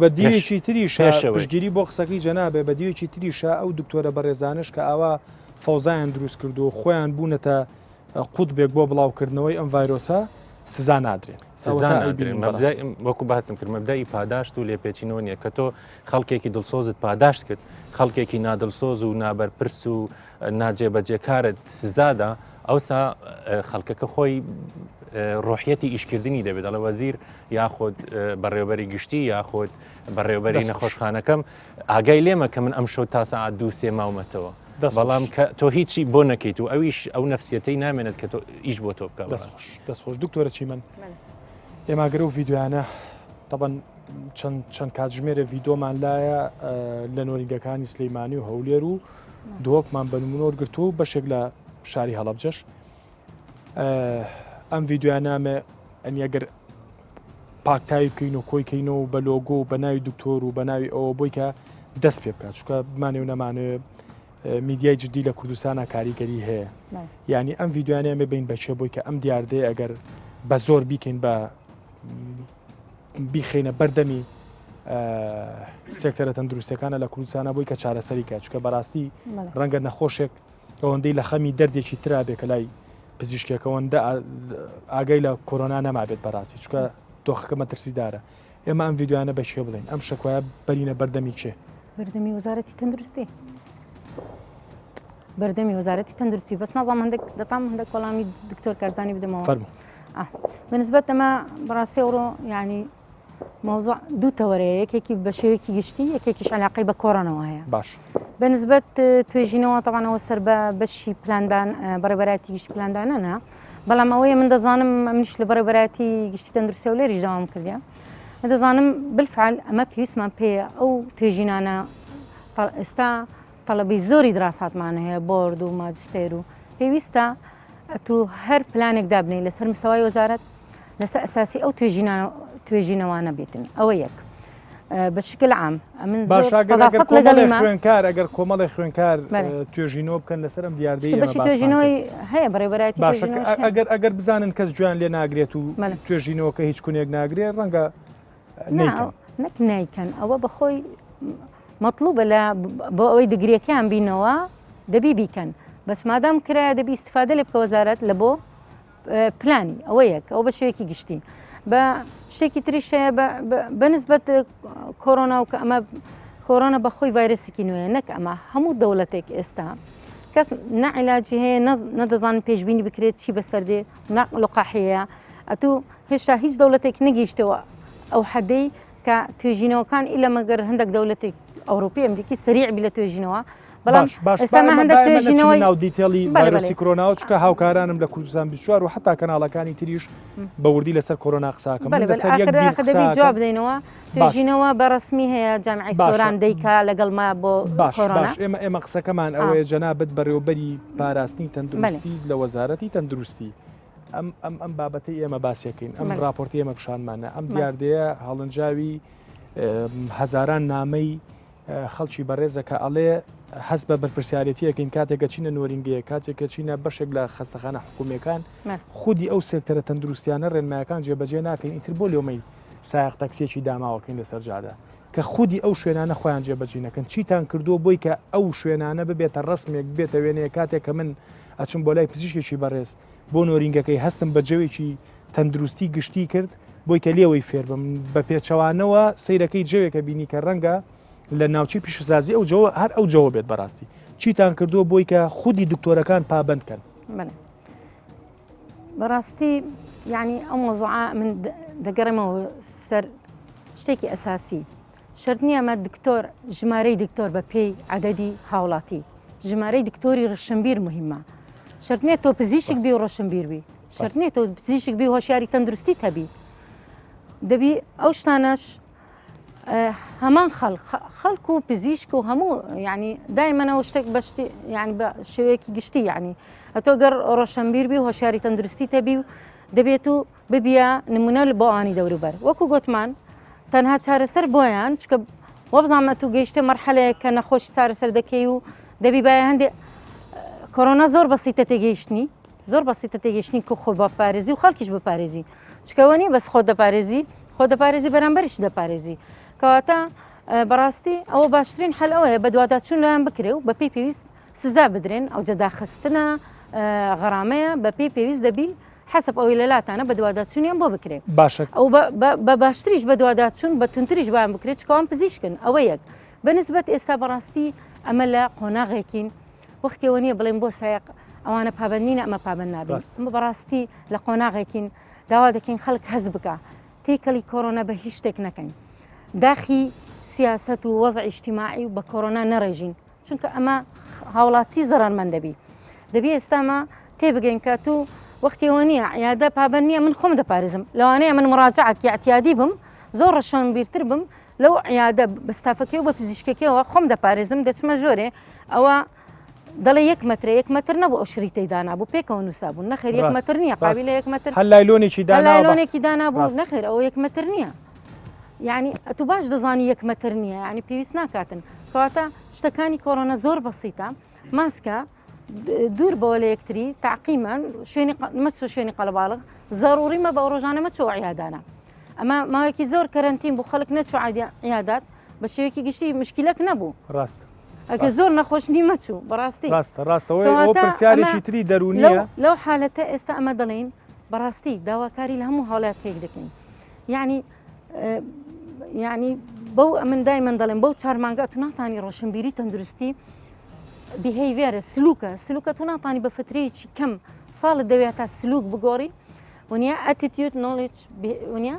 بە دیوێکی تریشگیری بۆ قسەکەی جەنابێ بە دیوێکی تریشە ئەو دکتۆرە بەڕێزانش کە ئاوا فەوزایان دروست کردو خۆیان بوونەتە قوتبێک بۆ بڵاوکردنەوەی ئەم ڤایرۆسە سزا نادرێن وەکو باسم کرد مەبدای پاداشت و لێپێچینەوە نییە کە تۆ خەڵکێکی دڵسۆزت پاداشت کرد خەڵکێکی نادڵسۆز و نابەرپرس و ناجێبەجێکارت سزادا ئەوسا خەڵکەکە خۆی ڕۆحیەتی ئیشکردنی دەبێت دەڵێ وەزیر یاخۆت بەڕێوەبەری گشتی یاخۆت بەڕێوەبەری نەخۆشخانەکەم ئاگای لێمە کە من ئەم شەو تا سەعات 2-3 ماومەتەوە بەڵام تۆ هیچی بۆ نەکەیت و ئەویش ئەو نەفسیەتەی نامێنێت کە تۆ ئیش بۆ تۆ بکە دەستخۆش دکتۆرە چی من ئێماگەرە و ڤیددیویانە تەبەن چەند کاتژمێرە ڤیدۆمان لایە لە نۆریگەکانی سلەیمانی و هەولێر و دۆکمان بەنمونۆر گرتو و بەشێک لە شاری هەڵەبجەش ئەم ڤیددیویانامە ئەنیەگەر پاکتاوی بکەین و کۆیکەینەوە و بە لۆگۆ و بە ناوی دکتۆر و بە ناوی ئەوە بۆی کە دەست پێ بکات چکە بمانێ و نەمانێ میدیای جدی لە کوردستانە کاریگەری هەیە یعنی ئەم ڤیددیوانێمە بین بەچێ بۆی کە ئەم دیاردەیە ئەگەر بە زۆر بیکەین بە بیخینە بەردەمی سێکتەرە تەندروستەکانە لە کوردستانە بۆی کە چارەسەری کات چکە بەڕاستی ڕەنگە نەخۆشێک ئەوەندەی لە خەمی دەردێکی ترا بێ کە لای پزیشکێکەوەندە ئاگەی لە کۆرۆنا نەمابێت بەڕاستی چکە دۆخەکە مەترسیدارە ئێمە ئەم ڤیددیوانە بەشێ بڵێن ئەم شەکوایە بەرینە بەردەمی چێ بەردەمی وەزارەتی تەندروستی بەردەمی وەزارەتی تەندروستی بەس نازانم دەتام هەندێک وەڵامی دکتۆر کارزانی بدەمەوە بەنسبەت ئەمە بەڕاستی ئەوڕۆ ینی مۆزوع دوو تەوەرەیە یەکێکی بە شێوەیەکی گشتی یەکێکیش علاقەی بە کۆڕۆنەوە هەیە باش بەنسبەت توێژینەوە تەوانەوە سەر بە بەشی پلاندان بەڕێبەراتی گشتی پلاندانەنا بەڵام ئەوەیە من دەزانم ئەمنیش لە بەڕێبەراتی گشتی تەندروستی و لێریش داوام کردیا دەزانم بالفعل ئەمە پێویستمان پێیە ئەو توێژینانە ئێستا تەڵەبی زۆری دراساتمان هەیە بۆرد و ماجستێر و پێویستە تو هەر پلانێک دابنێ لەسەر مستەوای وەزارەت لەسەر ئەساسی ئەو توێژینەوانە بێتن ئەوە یەک بەشکل عام من خوێنکار ئەگەر کۆمەڵی خوێنکار توێژینەوە بکەن لەسەر ئەم دیاردەی بەشی توێژینەوەی هەیە بەڕێبەراتی ئەگەر بزانن کەس جویان لێ ناگرێت و توێژینەوە کە هیچ کونێک ناگرێت ڕەنگە نەک نیکەن ئەوە بەخۆی مەطلوبە لە بۆ ئەوەی دگریەکەیان بینەوە دەبی بیکەن بەس مادام کرایە دەبی استفادە لێ بکە وەزارەت لە بۆ پلانی ئەوە یەک ئەو بە شێوەیەکی گشتی بە شتێکی تریش هەیە بەنسبەت کۆڕۆنا و کە ئەمە کۆڕۆنا بەخۆی ڤایرۆسێکی نوێیە نەک ئەمە هەموو دەوڵەتێک ئێستا کەس نەعیلاجی هەیە نەدەزانن پێشبینی بکرێت چی بەسەردێ لقاحەیە ئەتوو هێشتا هیچ دەوڵەتێک نەگەیشتەوە ئەو حەدەی کە توێژینەوەکان ئیلە مەگەر هەندێک دەوڵەتێک ئەوروپی ئەمریکی سریع بی لە توێژینەوە بەڵام ئێستامان هەندێک توێژینەوەی ناو دیتێڵی ڤایرۆسی کۆرۆناوە چکە هاوکارانم لە کوردستان 24 و حتا کەناڵەکانی تریش بە وردی لەسەر کۆرۆنا قساکەم دەبی جواب بدەینەوە توێژینەوە بەڕسمی هەیە جامعی سۆران دەیکا لەگەڵما بۆ کۆرۆنا ئێمە قسەکەمان ئەوەیە جەنابەت بەڕێوەبەری پاراستنی تەندروستی لە وەزارەتی تەندروستی ئەم بابەتەی ئێمە باسیەکەین ئەم راپۆرتی ئێمە پیشانمانە ئەم دیاردەیە هەڵنجاوی هەزاران نامەی خەڵکی بەڕێزەکە ئەڵێ حەز بە بەرپرسیارەتیەکەین کاتێکە چینە نۆرینگەیە کاتێکە چینە بەشێک لە خەستەخانە حکوومەکان خودی ئەو سێکتەرە تەندروستیانە ڕێنمایەکان جێبەجێ ناکەین ئیتر بۆ لێومەی سایق تەکسیێکی داماوەکەین لەسەر جادا کە خودی ئەو شوێنانە خۆیان جێبەجێ نەکەن چیتان کردووە بۆی کە ئەو شوێنانە ببێتە ڕسمێک بێتە وێنەیە کاتێک کە من ئەچم بۆ لای پزیشکێکی بەڕێز بۆ نۆرینگەکەی هەستم بە جەوێکی تەندروستی گشتی کرد بۆی کە لێەوەی فێر بم بە پێچەوانەوە سەیرەکەی جەوێکە بینی کە ڕەنگە لە ناوچی پیشسازی ئەو جەوە هەر ئەو جەوە بێت بەڕاستی چیتان کردووە بۆی کە خودی دکتۆرەکان پابندکەن بەڕاستی یعنی ئەو مۆزوعە من دەگەڕێمەوە سەر شتێکی ئەساسی شەرت نییە ئەمە دکتۆر ژمارەی دکتۆر بە پێی عەدەدی هاوڵاتی ژمارەی دکتۆری ڕەشنبیر مهمە شەرت نییە تۆ پزیشک بی و ڕەشنبیر بی شەرت نییە تۆ پزیشک بی هۆشیاری تەندروستی هەبی دەبی ئەو شتانەش هەمان خەڵک و پزیشک و هەموو ینی دایمەنەوە شتێک بەشتی ینی بە شێوەیەکی گشتی ینی ئەتۆ گەر ڕۆشنبیر بی و هۆشیاری تەندروستی هەبی و دەبێت و ببیە نمونە بۆ ئانی دەوروبەر وەکو گوتمان تەنها چارەسەر بۆیان چکە وە بزانمە تو گەیشتە مەرحەلەیە کە نەخۆشی چارەسەر دەکەی و دەبی باە هەندێک کۆرۆنا زۆر بەسیتە تێگەیشتنی زۆر بەسیتە تێگەیشتنی کە خۆ بەپارێزی و خەڵکیش بپارێزی چکەوە نیە بەس خۆ دەپارێزی بەرامبەریش دەپارێزی کەواتە بەڕاستی ئەوە باشترین حەل ئەوەیە بە دوواداچوون لایەن بکرێ و بە پێی پێویست سزا بدرێن ئەو جەداخستنە غەرامەیە بە پێی پێویست دەبی حسب ئەوەی لەلاتانە بە دوواداچوونیان بۆ بکرێ باشە ئەو بە باشتریش بە دوواداچوون بە تونتریش بایان بکرێت چکەوان پزیشکن ئەوە یەک بەنسبەت ئێستا بەڕاستی ئەمە لە قۆناغێکین وەختیەوە نییە بڵێن بۆ سایق ئەوانە پابندینە ئەمە پابند نابێت ئەمە بەڕاستی لە قۆناغێکین داوا دەکەین خەڵک هەست بکە تێکەلی کۆرۆنا بە هیچ شتێک نەکەین داخی سیاست و وەزع ئیجتیماعی و بە کۆرۆنا نەڕێژین چونکە ئەمە هاوڵاتی زەرمەند دەبی ئێستامە تێبگەین کە تو وەختیەوە نییە عیادە پابند نییە من خۆم دەپارێزم لەوانەیە من مراجعەکی اعتیادی بم زۆر ڕەشان بیرتر بم لەو عیادە بەستافەکەی و بە پزیشکەکەیەوە خۆم دەپارێزم دەچمە ژۆرێ ئەوە دەڵێ 1 متر 1 متر نەبوو ئەو شریتەی دانابوو پێکەوە نووسابوو نەخێر 1 متر نییە قابل 1 متر هەر لایلۆنێکی دانابوو نەخێر ئەو 1 متر نییە یعنی تو باش دەزانی 1 متر نییە ینی پێویست ناکاتن کەواتە شتەکانی کۆرۆنا زۆر بەسیتە ماسکە دوور بەوە لە یەکتری تاقیمان مەچۆ شوێنی قەلەباڵغ ضروری مە بە ڕۆژانە مەچۆ عیادانە ئەمە ماوەیەکی زۆر کەرەنتین بوو خەڵک نەچوو عیادات بە شێوەیەکی گشتی مشکلەک نەبوو ڕاست ئەگە زۆر نەخۆش نیمەچوو بەڕاستی ڕاستەوەی پرسیارێکی تری دەرونیە لەو حالەتە ئێستا ئەمە دەڵێن بەڕاستی داواکاری لە هەموو هاوڵاتێک دەکەین یعنی بەو ئەمن دایمەن دەڵێن بەو 4 مانگە تو ناتانی ڕۆشنبیری تەندروستی بیهیڤێرە سلوکە تو ناتانی بە فترەیەکی کەم ساڵت دەوێت تا سلوک بگۆڕی ونیا ئەتیتیوت نۆڵێج ونیا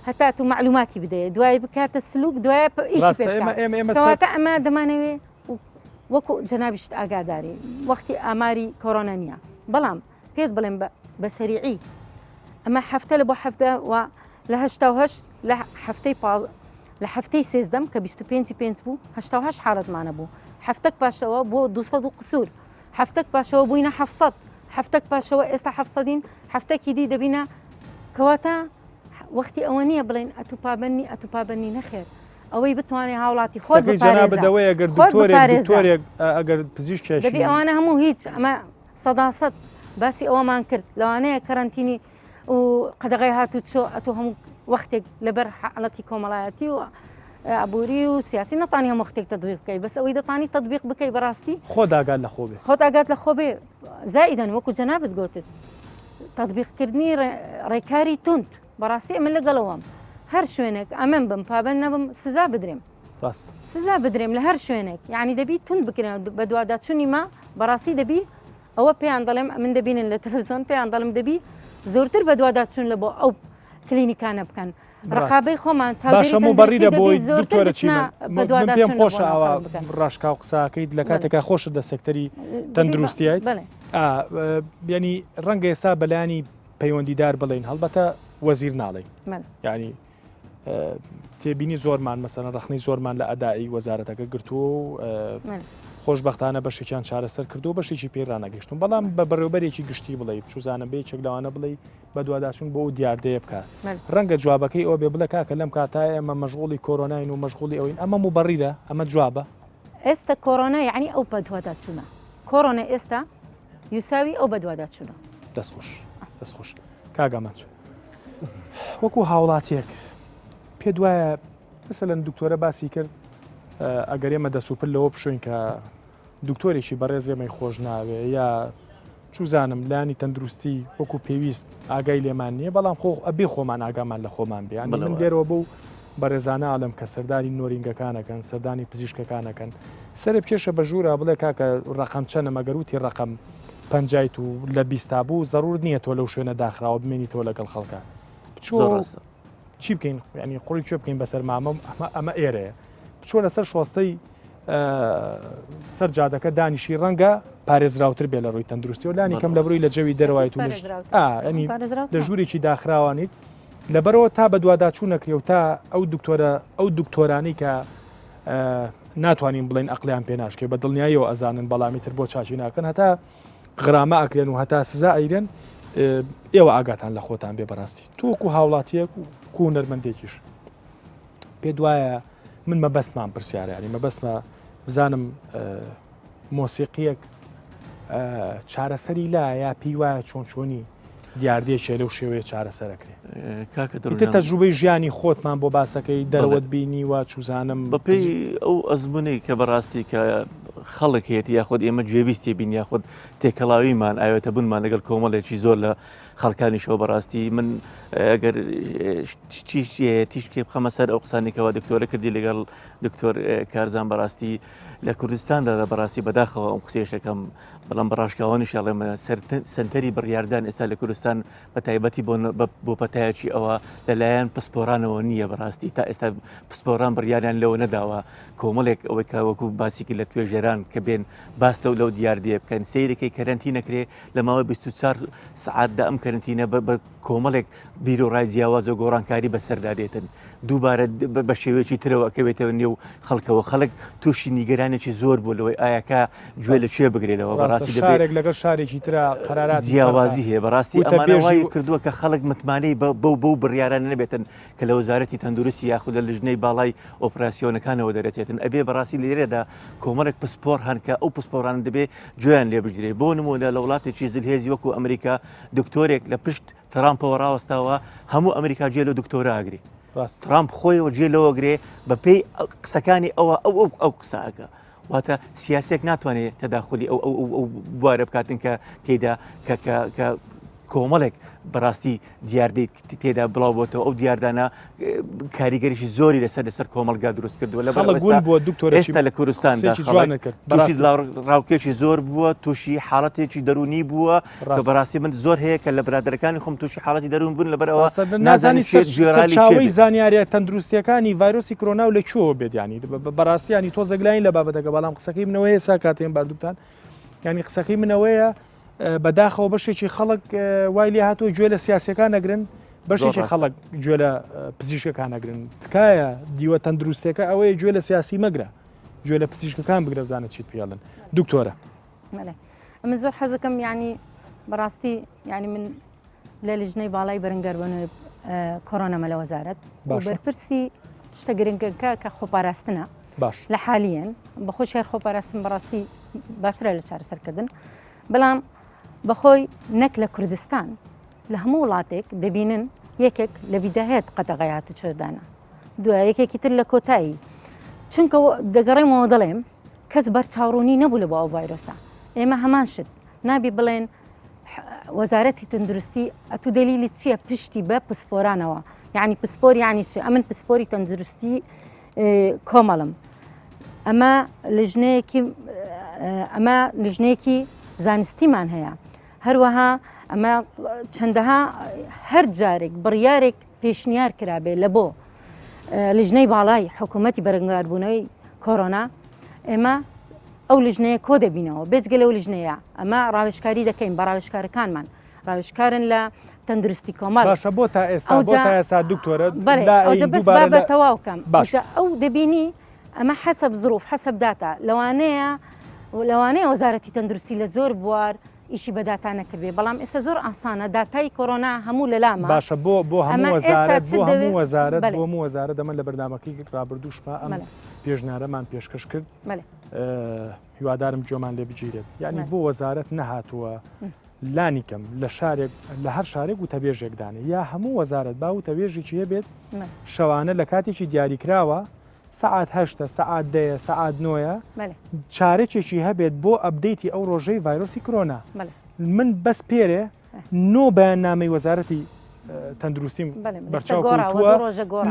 هەتا تو معلوماتی بدەیە دوای بکاتە سلوک دوایە ئیشی پێکەواتە ئەمە دەمانەوێت وەکو جەنابیشت ئاگاداری وەختی ئاماری کۆرۆنا نییە بەڵام پێت بڵێن بە سەریعی ئەمە هەفتە لە بۆ هەفتە و لە هەفتەی سێزدەم کە 25 بوو 8 حالەتمانە بوو هەفتەك پاشەوە بۆ 200 و قسوور هەفتەك پاشەوە بووینە 700 هەفتەك پاشەوە ئێستا 700 هەفتەکی دی دەبینە کەواتە وەختی ئەوە نییە بڵێن ئەتوپابنی نەخێر ئەوەی بتوانێت هاوڵاتی خۆت بەدەوەی ئەگەر دکتۆرێک ئەگەر پزیشکێک دەبی ئەوانە هەموو هیچ ئەمە سەداسەد باسی ئەوەمان کرد لەوانەیە کەرەنتینی و قەدەغی هاتوو چۆ ئەتۆ هەموو وەختێک لەبەر حاڵەتی کۆمەڵایەتی و عبوری و سیاسی نەتانی هەموو وەختێک تطبیق بکەی بەس ئەوەی دەتانی تطبیق بکەی بەڕاستی خۆت ئاگات لە خۆ بێ خۆت ئاگات لە خۆ بێ زائیدەن وەکو جەنابەت گوتت تطبیقکردنی ڕێکاری تند بەڕاستی ئەمە لەگەڵەوەم هەر شوێنێک ئەمن بم پابند نەبم سزا بدرێم لە هەر شوێنێک یعنی دەبی تند بکرێن بە دوواداچوونی ما بەڕاستی دەبی ئەوە پێیان دەڵێم من دەبینن لە تەلەڤیزۆن پێیان دەڵم دەبی زۆرتر بە دوواداچوون لە بۆ ئەو کلینیکانە بکەن ڕقابەی خۆمان باشەمە بەڕیدە بۆی دکتۆرە چی پێم خۆشە ئەوە ڕاشکا و قساکەیت لە کاتێکا خۆشە دە سەکتەری تەندروستیایت ینی ڕەنگە ئێستا بەلایانی پەیوەندیدار بڵین هەڵبەتە وەزیر ناڵێ ینی تێبینی زۆرمان مەسەرەن ڕخنەی زۆرمان لە ئەدایی وەزارەتەکە گرتووە و خۆشببختانە بەشێکیان چارەسەر کردو بەشێکی پێرانەگەشتون بەڵام بە بەڕێوبەرێکی گشتی بڵێ چوزانە بێ چێک لەوانە بڵێ بە دوواداچوون بۆ دیاردەیە بکات ڕەنگە جوابەکەی ئەوە بێ بڵێ کاکە لەم کاتای ئەمە مەشغوڵی کۆرۆناین و مەشغوڵی ئەوین ئەمە موبەڕیرە ئەمە جوابە ئێستا کۆرۆنا یعنی ئەو بە دوواداچوونە کۆرۆنا ئێستا یوساوی ئەو بە دوواداچوونە دەستخۆش کاگەمەچ وەکو هاوڵاتیەک پێ دوایە مثلەن دکتۆرە باسی کرد ئەگەر ئێمە دەسوپل لەوە بشوین کە دکتۆرێکی بەڕێز ئێمەی خۆش ناوێ یا چوزانم لانی تەندروستی وەکو پێویست ئاگای لێمان نییە بەڵام خۆ ئەبێ خۆمان ئاگامان لە خۆمان بیان من دێرەوە بوو بەڕێزانە ئاڵم کە سەردانی نۆرینگەکانەکەن سەردانی پزیشکەکانەکەن سەرێ پێشە بە ژوورە بڵێ کاکە ڕقم چەنە مەگەروتی ڕقم پەنجایت و لە بیستا بوو زەڕور نییە تۆ لەو شوێنە داخراوە بمێنی تۆ لەگەڵ خەڵکە چی بکەین ینی قوڕی کوێ بکەین بەسەر مامە ئەمە ئێرەیە بچۆ لەسەر شۆستەی سەر جادەکە دانیشی ڕەنگە پارێزراوتر بێ لە ڕووی تەندروستی و لانی کەم لە بڕووی لە جەوی دەرەوەیت و ینی لە ژوورێکی داخراوانیت لەبەرەوە تا بە دوواداچوو نەکرێ و تا ئەو دکتۆرانی کە ناتوانین بڵین ئەقلیان پێ ناشکێ بە دڵنیاییەوە ئەزانن بەڵامی تر بۆ چاچی ناکەن هەتا غرامە ئەکرێن و هەتا سزا ئەیرێن ئێوە ئاگاتان لە خۆتان بێ بەڕاستی تۆکو هاوڵاتیەک و کو نەرمەندێکیش پێ دوایە من مەبەستمان پرسیارە ینی مەبەستمە بزانم مۆسیقیەک چارەسەری لا یا پێی وایە چۆن چۆنی دیاردێکێ لەو شێوەیە چارەسەرەکرێ تەجروبەی ژیانی خۆتمان بۆ باسەکەی دەرەوەت بینی و چوزانم بەپێی ئەو ئەزمونەی کە بەڕاستی کە خەڵک هێتی یاخود ئێمە گوێویستی بین یاخود تێکەڵاویمان ئاوێتە بوونمان لەگەڵ کۆمەڵێکی زۆر لە خەڵکانیشەوە بەڕاستی من ئەگەر تیشکی بخەمە سەر ئەو قسانێکەوە دکتۆرە کردی لەگەڵ دکتۆر کارزان بەڕاستی لە کوردستاندا بەڕاستی بەداخەوە ئەم قسێشەکەم بەڵام بەڕاشکاوانیش ئەڵێمە سنتەری بڕیاردان ئێستا لە کوردستان بە تایبەتی بۆ پەتایەکی ئەوە لەلایەن پسپۆرانەوە نییە بەڕاستی تا ئێستا پسپۆران بڕیاریان لەوە نەداوە کۆمەڵێک ئەوەی کاوەکو باسیکی لە توێژێران کە بێن باس لەو دیاردێ بکەن سیرەکەی کەرەنتی نەکرێ لە ماوەی 24 سعاتدا ئەم کەرنتینە بە کۆمەڵێک بیر و ڕای جیاواز و گۆڕانکاری بەسەردادێتن دووبارە بە شێوەیەکی ترەوە ئەکەوێتەوە نێو خەڵکەوە خەڵک تووشی نیگەرانێکی زۆر بوو لەوەی ئایاکە گوێ لە کوێ بگرێتەوە بەڕاستی شارێک لەگەڵ شارێکی ترە قەرارات جیاوازی هەیە بەڕاستی ئەمانەوەی کردووە کە خەڵک متمانەی بەو بڕیارانە نەبێتن کە لە وەزارەتی تەندروستی یاخود لە لژنەی باڵای ئۆپراسیۆنەکانەوە دەرەچێتن ئەبێ بەڕاستی لێرەدا کۆمەڵێک پسپۆر هەن کە ئەو پسپۆران دەبێ گوێیان لێ بگرێت بۆ نمونە لە وڵاتێکی زلهێزی وەکو ئەمریکا دکتۆرێک لە پشت ترامپەوە ڕاوەستاوە هەموو ئەمریکا جێ لە دکتۆرە ئاگری ترامپ خۆیەوە جێ لەوەگرێ بە پێی قسەکانی ئەو قساکە واتە سیاسێک ناتوانێت تەداخلی ئەو بوارە بکاتن کە تێدا کە کۆمەڵێک بەڕاستی دیاردەی تێدا بڵاو بۆتەوە ئەو دیاردانە کاریگەریشی زۆری لەسەر کۆمەڵگا دروست کردووە لە ئێستا لە کوردستاندا تووشی ڕاوکێشی زۆر بووە تووشی حاڵەتێکی دەرونی بووە کە بەڕاستی من زۆر هەیە کە لە برادەکانی خۆم تووشی حاڵەتی دەرون بوون لەبەرەوە نازانی چاوەی زانیاریە تەندروستیەکانی ڤایرۆسی کۆرۆنا و لەکوێوە بێت ینی بەڕاستیانی تۆزەگلاین لە بابەتەکە بەڵام قسەکەی منەوەی سا کاتێن باردووتان ینی قسەکەی منەوەیە بەداخەوە بەشێکی خەڵک وای لێ هاتووە گوێ لە سیاسەکان نەگرن بەشێکی خەڵک گوێ لە پزیشکەکان نەگرن تکایە دیوە تەندروستەکە ئەوەیە گوێ لە سیاسی مەگرە گوێ لە پزیشکەکان بگرە بزانە چیت پێڵن دکتۆرە من زۆر حەزەکەم ینی بەڕاستی ینی من لە لژنەی باڵای بەرەنگەربوون کۆرۆنەمە لە وەزارەت بەرپرسی شتە گرنگەکە کە خۆپاراستنە باش لە حالیەن بەخۆ شێر خۆپاراستن بەڕاستی باشترە لە چارەسەرکردن بەڵام بەخۆی نەک لە کوردستان لە هەموو وڵاتێک دەبینن یەکێک لە بیداهەیەت قەتەغەیات چێدانە دوای یەکێکی تر لە کۆتایی چونکە دەگەڕێمەوە دەڵێم کەس بەرچاوڕوونی نەبوو لە بۆ ئەو ڤایرۆسە ئێمە هەمان شت نابی بڵێن وەزارەتی تەندروستی ئەتو دەلیلی چییە پشتی بە پسپۆرانەوە یعنی پسپۆر یعنی چ ئەمن پسپۆری تەندروستی کۆمەڵم ئەمە لژنەیەکی زانستیمان هەیە هەروەها ئەمە چەندەها هەر جارێک بڕیارێک پێشنیار کرابێ لە بۆ لژنەی باڵای حکوومەتی بەرەنگاربوونەوەی کۆرۆنا ئێمە ئەو لژنەیە کۆ دەبینەوە بێجگە لەو لژنەیە ئەمە ڕاوێژکاری دەکەین بە ڕاوێژکارەکانمان ڕاوێژکارن لە تەندروستی کۆمەڵ باشە بۆ تا ئێستا دکتۆرە بەس بابە تەواوکەم ئەو دەبینی ئەمە حەسەب زروف حەسەب داتا لەوانەیە وەزارەتی تەندروستی لە زۆر بوار ئیشی بەداتانە کردێ بەڵام ئێستا زۆر ئاسانە داتای کۆرۆنا هەموو لە لامە باشە بۆ هەموو وەزارە دەمە لە بەردامەکەی ڕابردووشمە ئەم پێشنارەمان پێشکەش کرد هیوادارم جۆمان لێ بگیرێت یعنی بۆ وەزارەت نەهاتووە لانیکەم لە شارێک لە هەر شارێک و تەبێژێکدانێ یا هەموو وەزارەت با و تەبێژێکی هەبێت شەوانە لە کاتێکی دیاریکراوە سعات هەشتە سعات دەیە سعات نۆیە چارێکێکی هەبێت بۆ ئەبدەیتی ئەو ڕۆژەی ڤایرۆسی کۆرۆنا من بەس پێرێ نۆ بەیاننامەی وەزارەتی تەندروستیم بەرچاوکەوتووە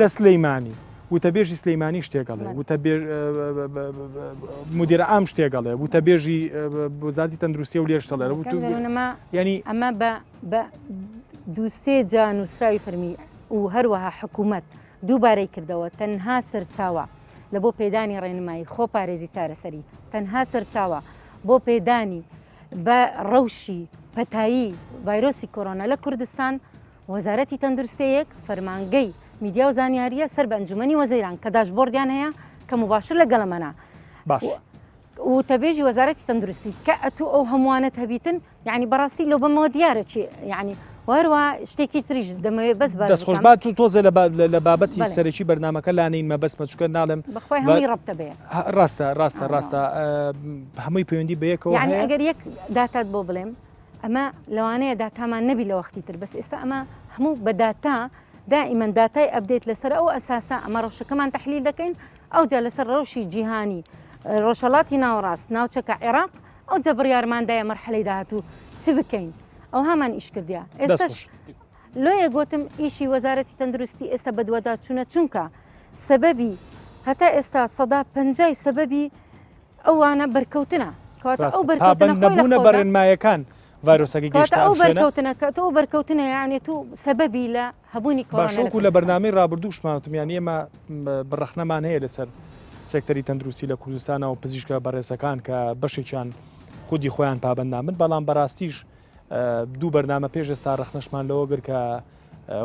لە سلەیمانی وتەبێژی سلەیمانی شتێگەڵێ مدیرە ئام شتێگەڵێ وتەبێژی وەزارەتی تەندروستی و لێشتەڵێ ینی ئەمە بە دووسێ جا نووسراوی فەرمی و هەروەها حکوومەت دووبارەی کردەوە تەنها سەرچاوە لە بۆ پێدانی ڕێنمایی خۆپارێزی چارەسەری تەنها سەرچاوە بۆ پێدانی بە ڕەوشی پەتایی ڤایرۆسی کۆرۆنا لە کوردستان وەزارەتی تەندروستەیەک فەرمانگەی میدیا و زانیاریە سەر بە ئەنجومەنی وەزیران کە داشبۆردیان هەیە کە مباشر لەگەڵەمەنا و تەبێژی وەزارەتی تەندروستی کە ئەتوو ئەو هەمووانت هەبیتن یعنی بەڕاستی لەو بەمەوە دیارە چی یعنی وەروە شتێکی تریش دەمەوێت بەس دەستخۆشبات و تۆزە لە بابەتی سەرەکی بەرنامەکە لانەین مە بەسمە چکە ناڵم بەخوای هەمووی ڕەبتە بێ ڕاستە هەمووی پەیوەندی بەیەکەوە یعنی ئەگەر یەک داتات بۆ بڵێم ئەمە لەوانەیە داتامان نەبی لە وەختی تر بەس ئێستا ئەمە هەموو بە داتا دائیمەن داتای ئەبدێت لەسەر ئەو ئەساسا ئەمە ڕەوشەکەمان تەحلیل دەکەین ئەو جا لەسەر ڕەوشی جیهانی ڕۆژهەڵاتی ناوەڕاست ناوچەکە عێراق ئەو جا بڕیارماندایە مەرحەلەی داهاتوو چ بکەین ئەو هامان ئیش کردیا دەست ئێستاش خۆش. لۆیە گوتم ئیشی وەزارەتی تەندروستی ئێستا بەدوەدا چوونە چونکە سەبەبی هەتا ئێستا سەدا 50 سەبەبی ئەوانە بەرکەوتنە کەواتە ئەو بەرکەوتنە نەبوونە بە ڕێنمایەکان ڤایرۆسەکە گەیشتە ئەو ئەو شوێنە بەرکەوتنە کە تۆ بەرکەوتنە یعنی تو سەبەبی لە هەبوونی باشوەکو لە بەرنامەی ڕابردووشمانتم یان ئێمە بڕەخنەمان هەیە لەسەر سێکتەری تەندروستی لە کوردستانەوە پزیشکە بەڕێزەکان کە بەشێکیان خودی خۆیان پابندامن بەڵام بەڕاستیش دوو بەرنامە پێش ئێستا ڕەخنەشمان لەوە گر کە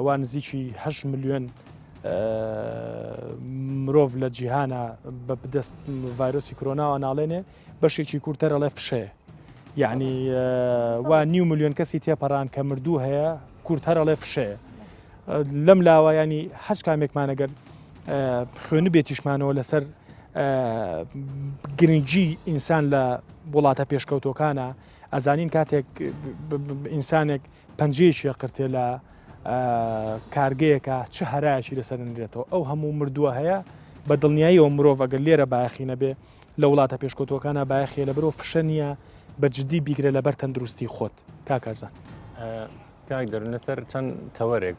وان نزیکی 8 ملیۆن مرۆڤ لە جیهانە بە دەست ڤایرۆسی کۆرۆناوە ناڵێنێ بەشێکی کورتەرە لە فشێ یعنی وا 9 ملیۆن کەسی تێپەڕان کە مردوو هەیە کورتەرە لێ فشێ لەم لاوە ینی هەچ کامێکمانەگەر خوێنە بێتیشمانەوە لەسەر گرنگجی ئینسان لە وڵاتە پێشکەوتۆکانە ئەزانین کاتێک ئینسانێک پەنجەیەکی قرتێ لە کارگەیەکە چه هەرایەکی لەسەر نرێتەوە ئەو هەموو مردووە هەیە بە دڵنیاییەوە مرۆڤ ئەگەر لێرە باەخی نەبێ لە وڵاتە پێشکەوتۆکانە باەخیە لە برۆ فشە نییە بە جددی بیگرێ لەبەر تەندروستی خۆت کاکارزان کاک دەرن لەسەر چەند تەوەرێک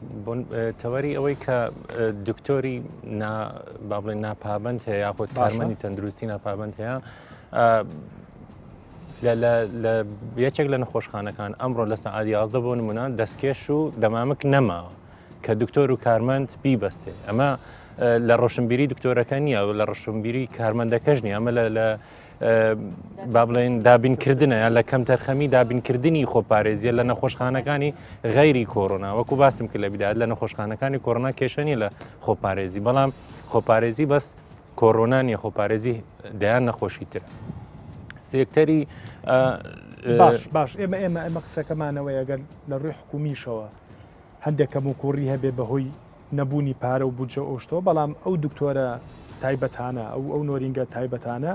تەوەری ئەوەی کە دکتۆری با بڵێن ناپابند هەیە یاخۆ کارمەندی تەندروستی ناپابند هەیە لە یەکێک لە نەخۆشخانەکان ئەمڕۆ لە سەعات 11 بۆ نمونە دەستکێش و دەمامک نەماوە کە دکتۆر و کارمەند بیبەستێ ئەمە لە ڕۆشنبیری دکتۆرەکە نییە لە ڕۆشنبیری کارمەندەکەش نیە ئەمە لە با بڵێن دابینکردنە یان لە کەم تەرخەمی دابینکردنی خۆپارێزیە لە نەخۆشخانەکانی غەیری کۆڕۆنا وەکو باسم کرد لە بیدات لە نەخۆشخانەکانی کۆڕۆنا کێشەنی لە خۆپارێزی بەڵام خۆپارێزی بەس کۆڕۆنا نیە خۆپارێزی دەیان نەخۆشی تر سێکتەری باش ئێمە قسەکەمانەوەی ئەگەر لە ڕووی حکومیشەوە هەندێکەم و کوڕی هەبێ بەهۆی نەبوونی پارە و بودجە ئۆشتۆ بەڵام ئەو دکتۆرە تایبەتانە ئەو نۆرینگە تایبەتانە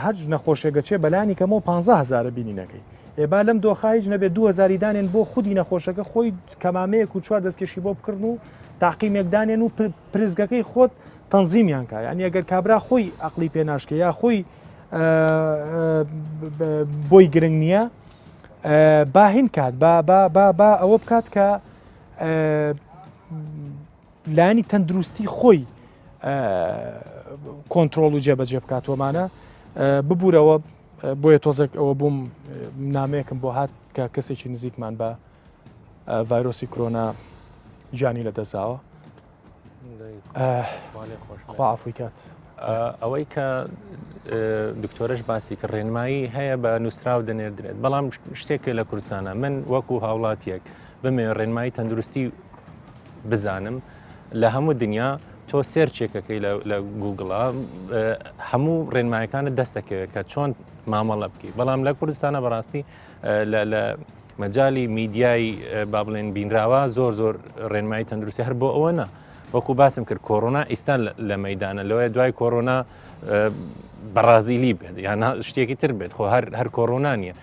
هەرج نەخۆشێگە چێ بەلانی کەمەوە 15,000 بینینەکەی ئێبا لەم دۆخایج نەبێت 2000 دانێن بۆ خودی نەخۆشەکە خۆی کەمامەیەک و چوار دەستکێشی بۆ بکردن و تاقیمێک دانێن و پرزگەکەی خۆت تەنزیمیان کە ینی ئەگەر کابرا خۆی عقلی پێناشکە یا خۆی بۆی گرنگ نییە باهین کات با ئەوە بکات کە لایانی تەندروستی خۆی کۆنتترۆل و جێبەجێ بکاتۆمانە ببوورەوە بۆیە تۆزێک ئەوە بووم نامەیەکم بۆ هات کە کەسێکی نزیکمان بە ڤایرۆسی کۆرۆنا جانی لە دەزاوە خوافوی کات ئەوەی کە دکتۆرەش باسی کە ڕێنمایی هەیە بە نووسراو دەنێردرێت بەڵام شتێکە لە کوردستانە من وەکو هاوڵاتیەک بمێ ڕێنمایی تەندروستی بزانم لە هەموو دنیا تۆ سێرچێکەکەی لە گوگڵە هەموو ڕێنمایەکانت دەستەکەوێت کە چۆن مامەڵە بکەیت بەڵام لە کوردستانە بەڕاستی لە مەجای میدیای با بڵێن بینراوە زۆر ڕێنمایی تەندروستی هەر بۆ ئەوە نە وەکو باسم کرد کۆڕۆنا ئیستا لە مەدانە لەوەیە دوای کۆڕۆنا بەرازیلی بێت یان شتێکی تر بێت خۆ هەر کۆڕۆنا نیە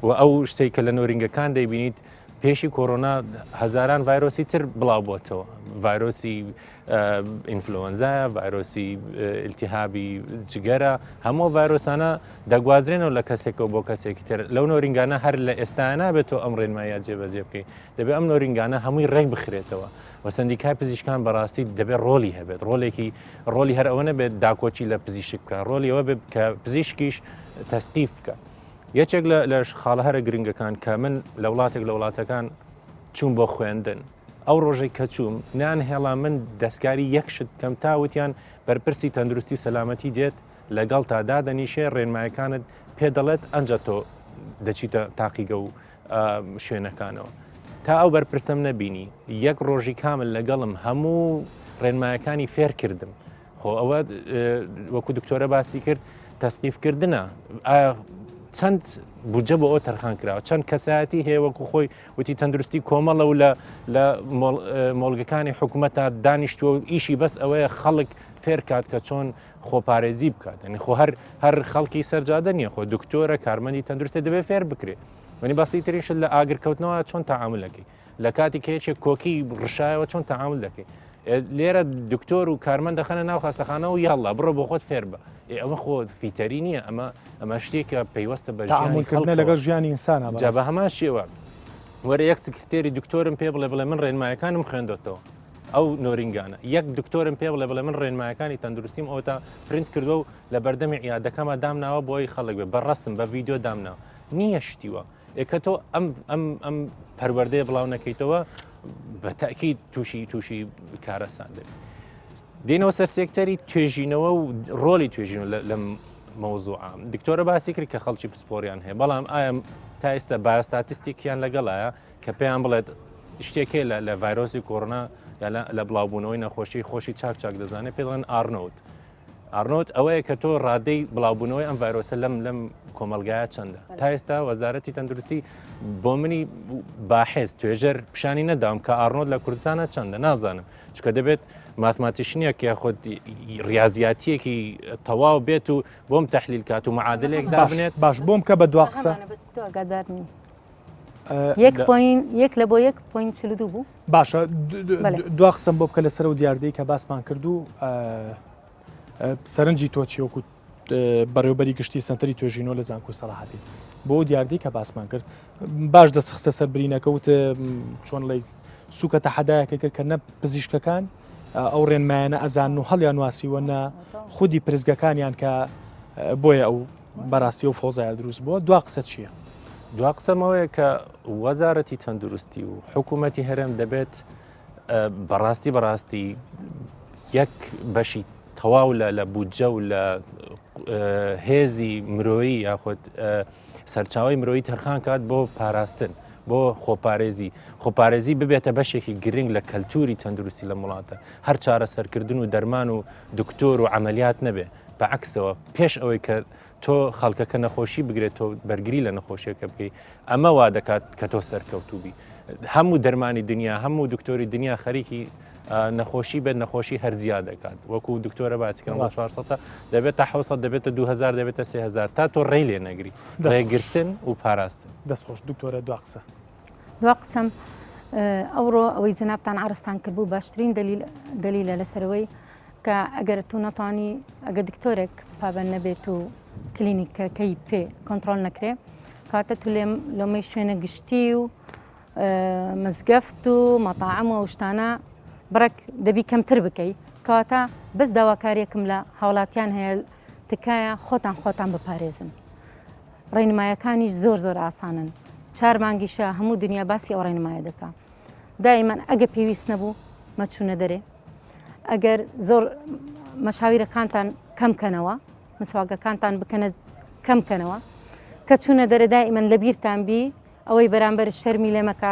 و ئەو شتێک کە لە نۆرینگەکان دەیبینیت پێشی کۆڕۆنا هەزاران ڤایرۆسی تر بڵاو بۆتەوە ڤایرۆسی ئینفلۆنزایە ڤایرۆسی ئیلتیهابی جگەرە هەموو ڤایرۆسانە دەگوازرێنەوە لە کەسێکەوە بۆ کەسێکی تر لەو نۆرینگانە هەر لە ئێستاە نابێتەوە ئەم ڕێنمایە جێبەجێ بکەیت دەبێت ئەم نۆرینگانە هەمووی ڕێک بخرێتەوە و سندیکای پزیشکان بەڕاستی دەبێت ڕۆلی هەبێت ڕۆلی هەر ئەوە نەبێت داکۆچی لە پزیشک بکە ڕۆلی ئەوە بێت کە پزیشکیش تەسقیف بکە یەکێک لە خاڵە هەرە گرنگەکان کە من لە وڵاتێک لە وڵاتەکان چوون بۆ خوێندن ئەو ڕۆژەی کە چووم نیان هێڵا من دەستکاری یەکشت کەم تاوتیان بەرپرسی تەندروستی سەلامەتی دێت لەگەڵ تا دادەنیشێ ڕێنمایەکانت پێ دەڵێت ئەنج تۆ دەچیتە تاقیگە و شوێنەکانەوە تا ئەو بەرپرسم نەبینی یەک ڕۆژی کامل لەگەڵم هەموو ڕێنمایەکانی فێر کردم خۆ ئەوە وەکو دکتۆرە باسی کرد تەسقیفکردنە چەند بودجە بۆ ئەو تەرخان کراوە چەند کەسایەتی هەیە وەکو خۆی وتی تەندروستی کۆمەڵە و لە مۆڵگەکانی حکوومەتە دانیشتووە و ئیشی بەس ئەوەیە خەڵک فێر کات کە چۆن خۆپارێزی بکات ینی خۆ هەر خەڵکی سەرجادە نییە خۆ دکتۆرە کارمەندی تەندروستە دەبێت فێر بکرێت وەنی باسی تریشت لە ئاگرکەوتنەوە چۆن تەعاملەکەی لە کاتی کە هیچێک کۆکی ڕشایەوە چۆن تەعامل دەکەی لێرە دکتۆر و کارمەند دەخەنە ناو خاستەخانە و یاڵا بڕۆ بۆ خۆت فێر بە ئەمە خۆ فیتەری نییە ئەمە شتێکە پەیوەستە بە تەعاملکردنە لەگەڵ ژیانی ئینسانە جا بە هەمان شێوە وەرە یەک سکرتێری دکتۆرم پێ بڵێ من ڕێنمایەکانم خوێندێتەوە ئەو نۆرینگانە یەک دکتۆرم پێ بڵێ من ڕێنمایەکانی تەندروستیم ئەو تا پرینت کردو و لە بەردەمی عیادەکەمە دامناوە بۆی خەڵک بێ بەڕەسم بە ڤیددیۆ دامناوە نییە شتیوە ئێکە تۆ ئەم پەروەردەیە بڵاو نەکەیتەوە بە تاکید تووشی کارەسان دەبێت دێنەوە سەر سێکتەری توێژینەوە و ڕۆلی توێژین لەم مەوزوعە دکتۆرە باسی کرد کە خەڵکی پسپۆریان هەیە بەڵام ئایا تا ئێستا بایۆستاتیستیکیان لەگەڵایە کە پێیان بڵێت شتێکێ لە ڤایرۆسی کۆڕۆنا لە بڵاوبوونەوەی نەخۆشی خۆشی چاک دەزانێت پێ دەڵێن ئارنۆت ئەوەیە کە تۆ ڕادەی بڵاوبوونەوەی ئەم ڤایرۆسە لەم کۆمەلگایە چەندە تا ئێستا وەزارەتی تەندروستی بۆ منی باحێز توێژەر پیشانی نەدام کە ئارنۆت لە کوردستانە چەندە نازانم چکە دەبێت ماتماتیشنیەک یاخۆ ریاضیاتیەکی تەواو بێت و بۆم تەحلیل کات و معادلێک دابنێت باش بۆم کە بە دوا قسە یەک لە بۆ 1.42 بوو باشە دوا قسم بۆ بکە لەسەر و دیاردەی کە باسمان کردو سەرنجی تۆ چیوەکو بەڕێوبەری گشتی سنتەری توێژینەوە لە زانکۆ سەلاحەتی بۆ دیاردەی کە باسمان کرد باش دەست خستە سەر برینەکەوت چۆن لەی سوکەتە حەدایەکە کرد کە نە پزیشکەکان ئەو ڕێنمایانە ئەزان و هەڵیان واسیوە نە خودی پرزگەکانیان کە بۆیە ئەو بەڕاستی و فۆزایە دروست بووە دوا قسە چییە؟ دوا قسەمەوەیە کە وەزارەتی تەندروستی و حکوومەتی هەرێم دەبێت بەڕاستی یەک بەشی تەواو لە بودجە و لە هێزی مرۆیی یاخود سەرچاوی مرۆیی تەرخان کات بۆ پاراستن بۆ خۆپارێزی ببێتە بەشێکی گرنگ لە کەلتوری تەندروستی لە وڵاتە هەر چارەسەرکردن و دەرمان و دکتۆر و عملیات نەبێ بەعکسەوە پێش ئەوەی کە تۆ خەڵکەکە نەخۆشی بگرێتەوە بەرگری لە نەخۆشیەکە بکەیت ئەمە وا دەکات کە تۆ سەرکەوتوبی هەموو دەرمانی دنیا هەموو دکتۆری دنیا خەریکی نەخۆشی بێت نەخۆشی هەرزیاد دەکات وەکو دکتۆرە باسیکەم 400 دەبێت تا 600 دەبێتە 2000 دەبێتە 3000 تا تۆ ڕێی لێ نەگری ڕێگرتن و پاراستن دەستخۆش دکتۆرە دوا قسە دوا قسەم ئەوڕۆ ئەوەی جنابتان عرستان کردبوو باشترین دلیلە لەسەرەوەی کە ئەگەر تو نەتوانی ئەگە دکتۆرێک پابەند نەبێت و کلینیکەکەی پێ کۆنتترۆل نەکرێ کاتە تو لۆمەی شوێنە گشتی و مزگەفت و مەتاعەم و شتانە بڕێک دەبی کەمتر بکەیت کەواتە بەس داواکاریەکەم لە هاوڵاتیان هەیە تکایە خۆتان بپارێزن ڕێنمایەکانی زۆر ئاسانن 4 مانگیشە هەموو دنیا باسی ئەو ڕێنمایە دەکات دائیمان ئەگە پێویست نەبوو مەچوونە دەرێ ئەگەر زۆر مەشاویرەکانتان کەمکەنەوە مسواگەکانتان بکەنە کەمکەنەوە کە چوونە دەرە دائیمەن لە بیرتان بی ئەوەی بەرامبەر شەرمی لێ مەکە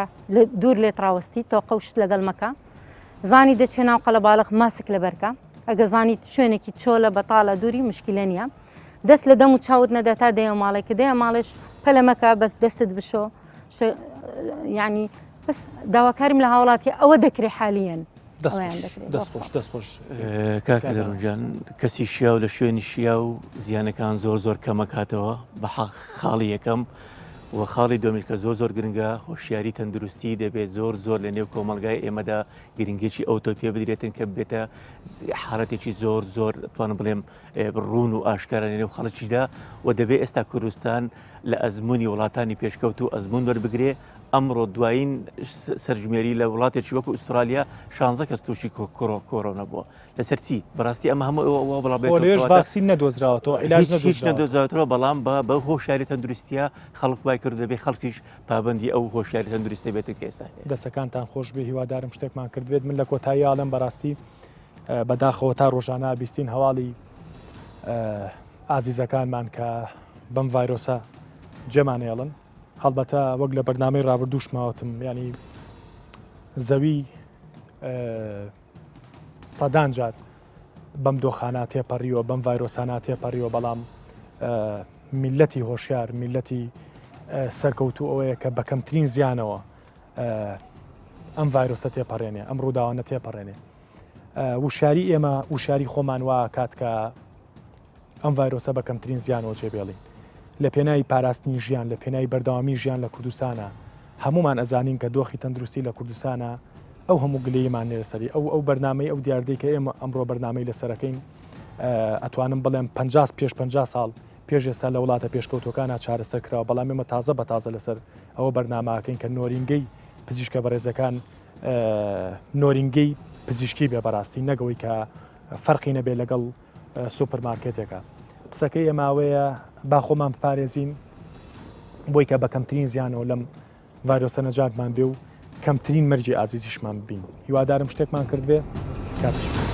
دوور لێ ڕاوەستی تۆ قەوشت لەگەڵ مەکە زانی دەچێ ناو قەلە باڵق ماسک لە بەرکە ئەگە زانی شوێنێکی چۆلە بەتاڵە دووری مشکلە نییە دەست لە دەم و چاوت نەدا تا دەیە ماڵێکە دەیە ماڵش پەلە مەکە بەس دەستت بشۆ ینی بەس داواکاریم لە هاوڵاتی ئەوە دەکرێ حالیەن دەستخۆش کاکە دەڕونجان کەسی شیا و لە شوێنی شیا و زیانەکان زۆر کەمەکاتەوە بە خاڵی یەکەم و خاڵی دۆمیش کە زۆر گرنگە هۆشیاری تەندروستی دەبێت زۆر لە نێو کۆمەلگای ئێمەدا گرنگێکی ئەوتۆ پێ بدرێتن کە بێتە حارەتێکی زۆر توانم بڵێم ڕوون و ئاشکارە لە نێو خەڵکیدا و دەبێت ئێستا کوردستان لە ئەزمموی وڵاتانی پێشکەوت و ئەزمون وەربگرێ ئەمڕۆ دوایین سەرژمێری لە وڵاتێکی وەکو ئوسترالیا 16 کەس تووشی کۆرۆنا بووە لەسەر چی بەڕاستی ئەمە هەموو بڵاوێژ نەدۆزراوەوە هیچ نەدۆزراوەوە بەڵام بە هۆشیاری تەندروستیە خەڵک وای کرد دەبێت خەڵکیش پابندی ئەو هۆشیاری تەندروستی بێت کە ئێستا دەسەکانتان خۆش بێ هیوادارم شتێکمان کردوێت من لە کۆتایی ئاڵم بەڕاستی بەداخەوە تا ڕۆژانە بیستین هەواڵی ئازیزەکانمان کە بەم ڤایرۆسە جێمانێڵن هەڵبەتە وەک لە بەرنامەی ڕابردووشماوتم ینی زەوی سەدان جات بەم دۆخانە تێپەڕیوە بەم ڤایرۆسانە تێپەڕیوە بەڵام میلەتی هۆشیار میلەتی سەرکەوتو ئەوەیە کە بەکەمترین زیانەوە ئەم ڤایرۆسە تێپەڕێنێ ئەم ڕووداوانە تێپەڕێنێ وشاری ئێمە وشاری خۆمان وا کات کە ئەم ڤایرۆسە بەکەمترین زیانەوە جێبێڵین لە پێناوی پاراستنی ژیان لە پێناوی بەردەوامی ژیان لە کوردستانە هەمومان ئەزانین کە دۆخی تەندروستی لە کوردستانە ئەو هەموو گلەیمان نێرسەری ئەو بەرنامەی ئەو دیاردەی کە ئێمە ئەمڕۆ بەرنامەی لەسەرەکەین ئەتوانم بڵێم 50 ساڵ پێش ئێستا لە وڵاتە پێشکەوتەکانە چارەسەرکراوە بەڵام ئێمە تازە بە تازە لەسەر ئەوە بەرناماکەین کە نۆرینگەی پزیشکە بەڕێزەکان نۆرینگەی پزیشکی بێ بەڕاستی نەگەوەی کە فەرقی نەبێ لەگەڵ سوپەرمارکێتێکە قسەکەی ئەماوەیە با خۆمان بپارێزین بۆی کە بە کەمترین زیانەوە لەم ڤایرۆسە نەجاتمان بێ و کەمترین مەرجی ئازیزیشمان ببین هیوادارم شتێکمان کرد بێ کاتش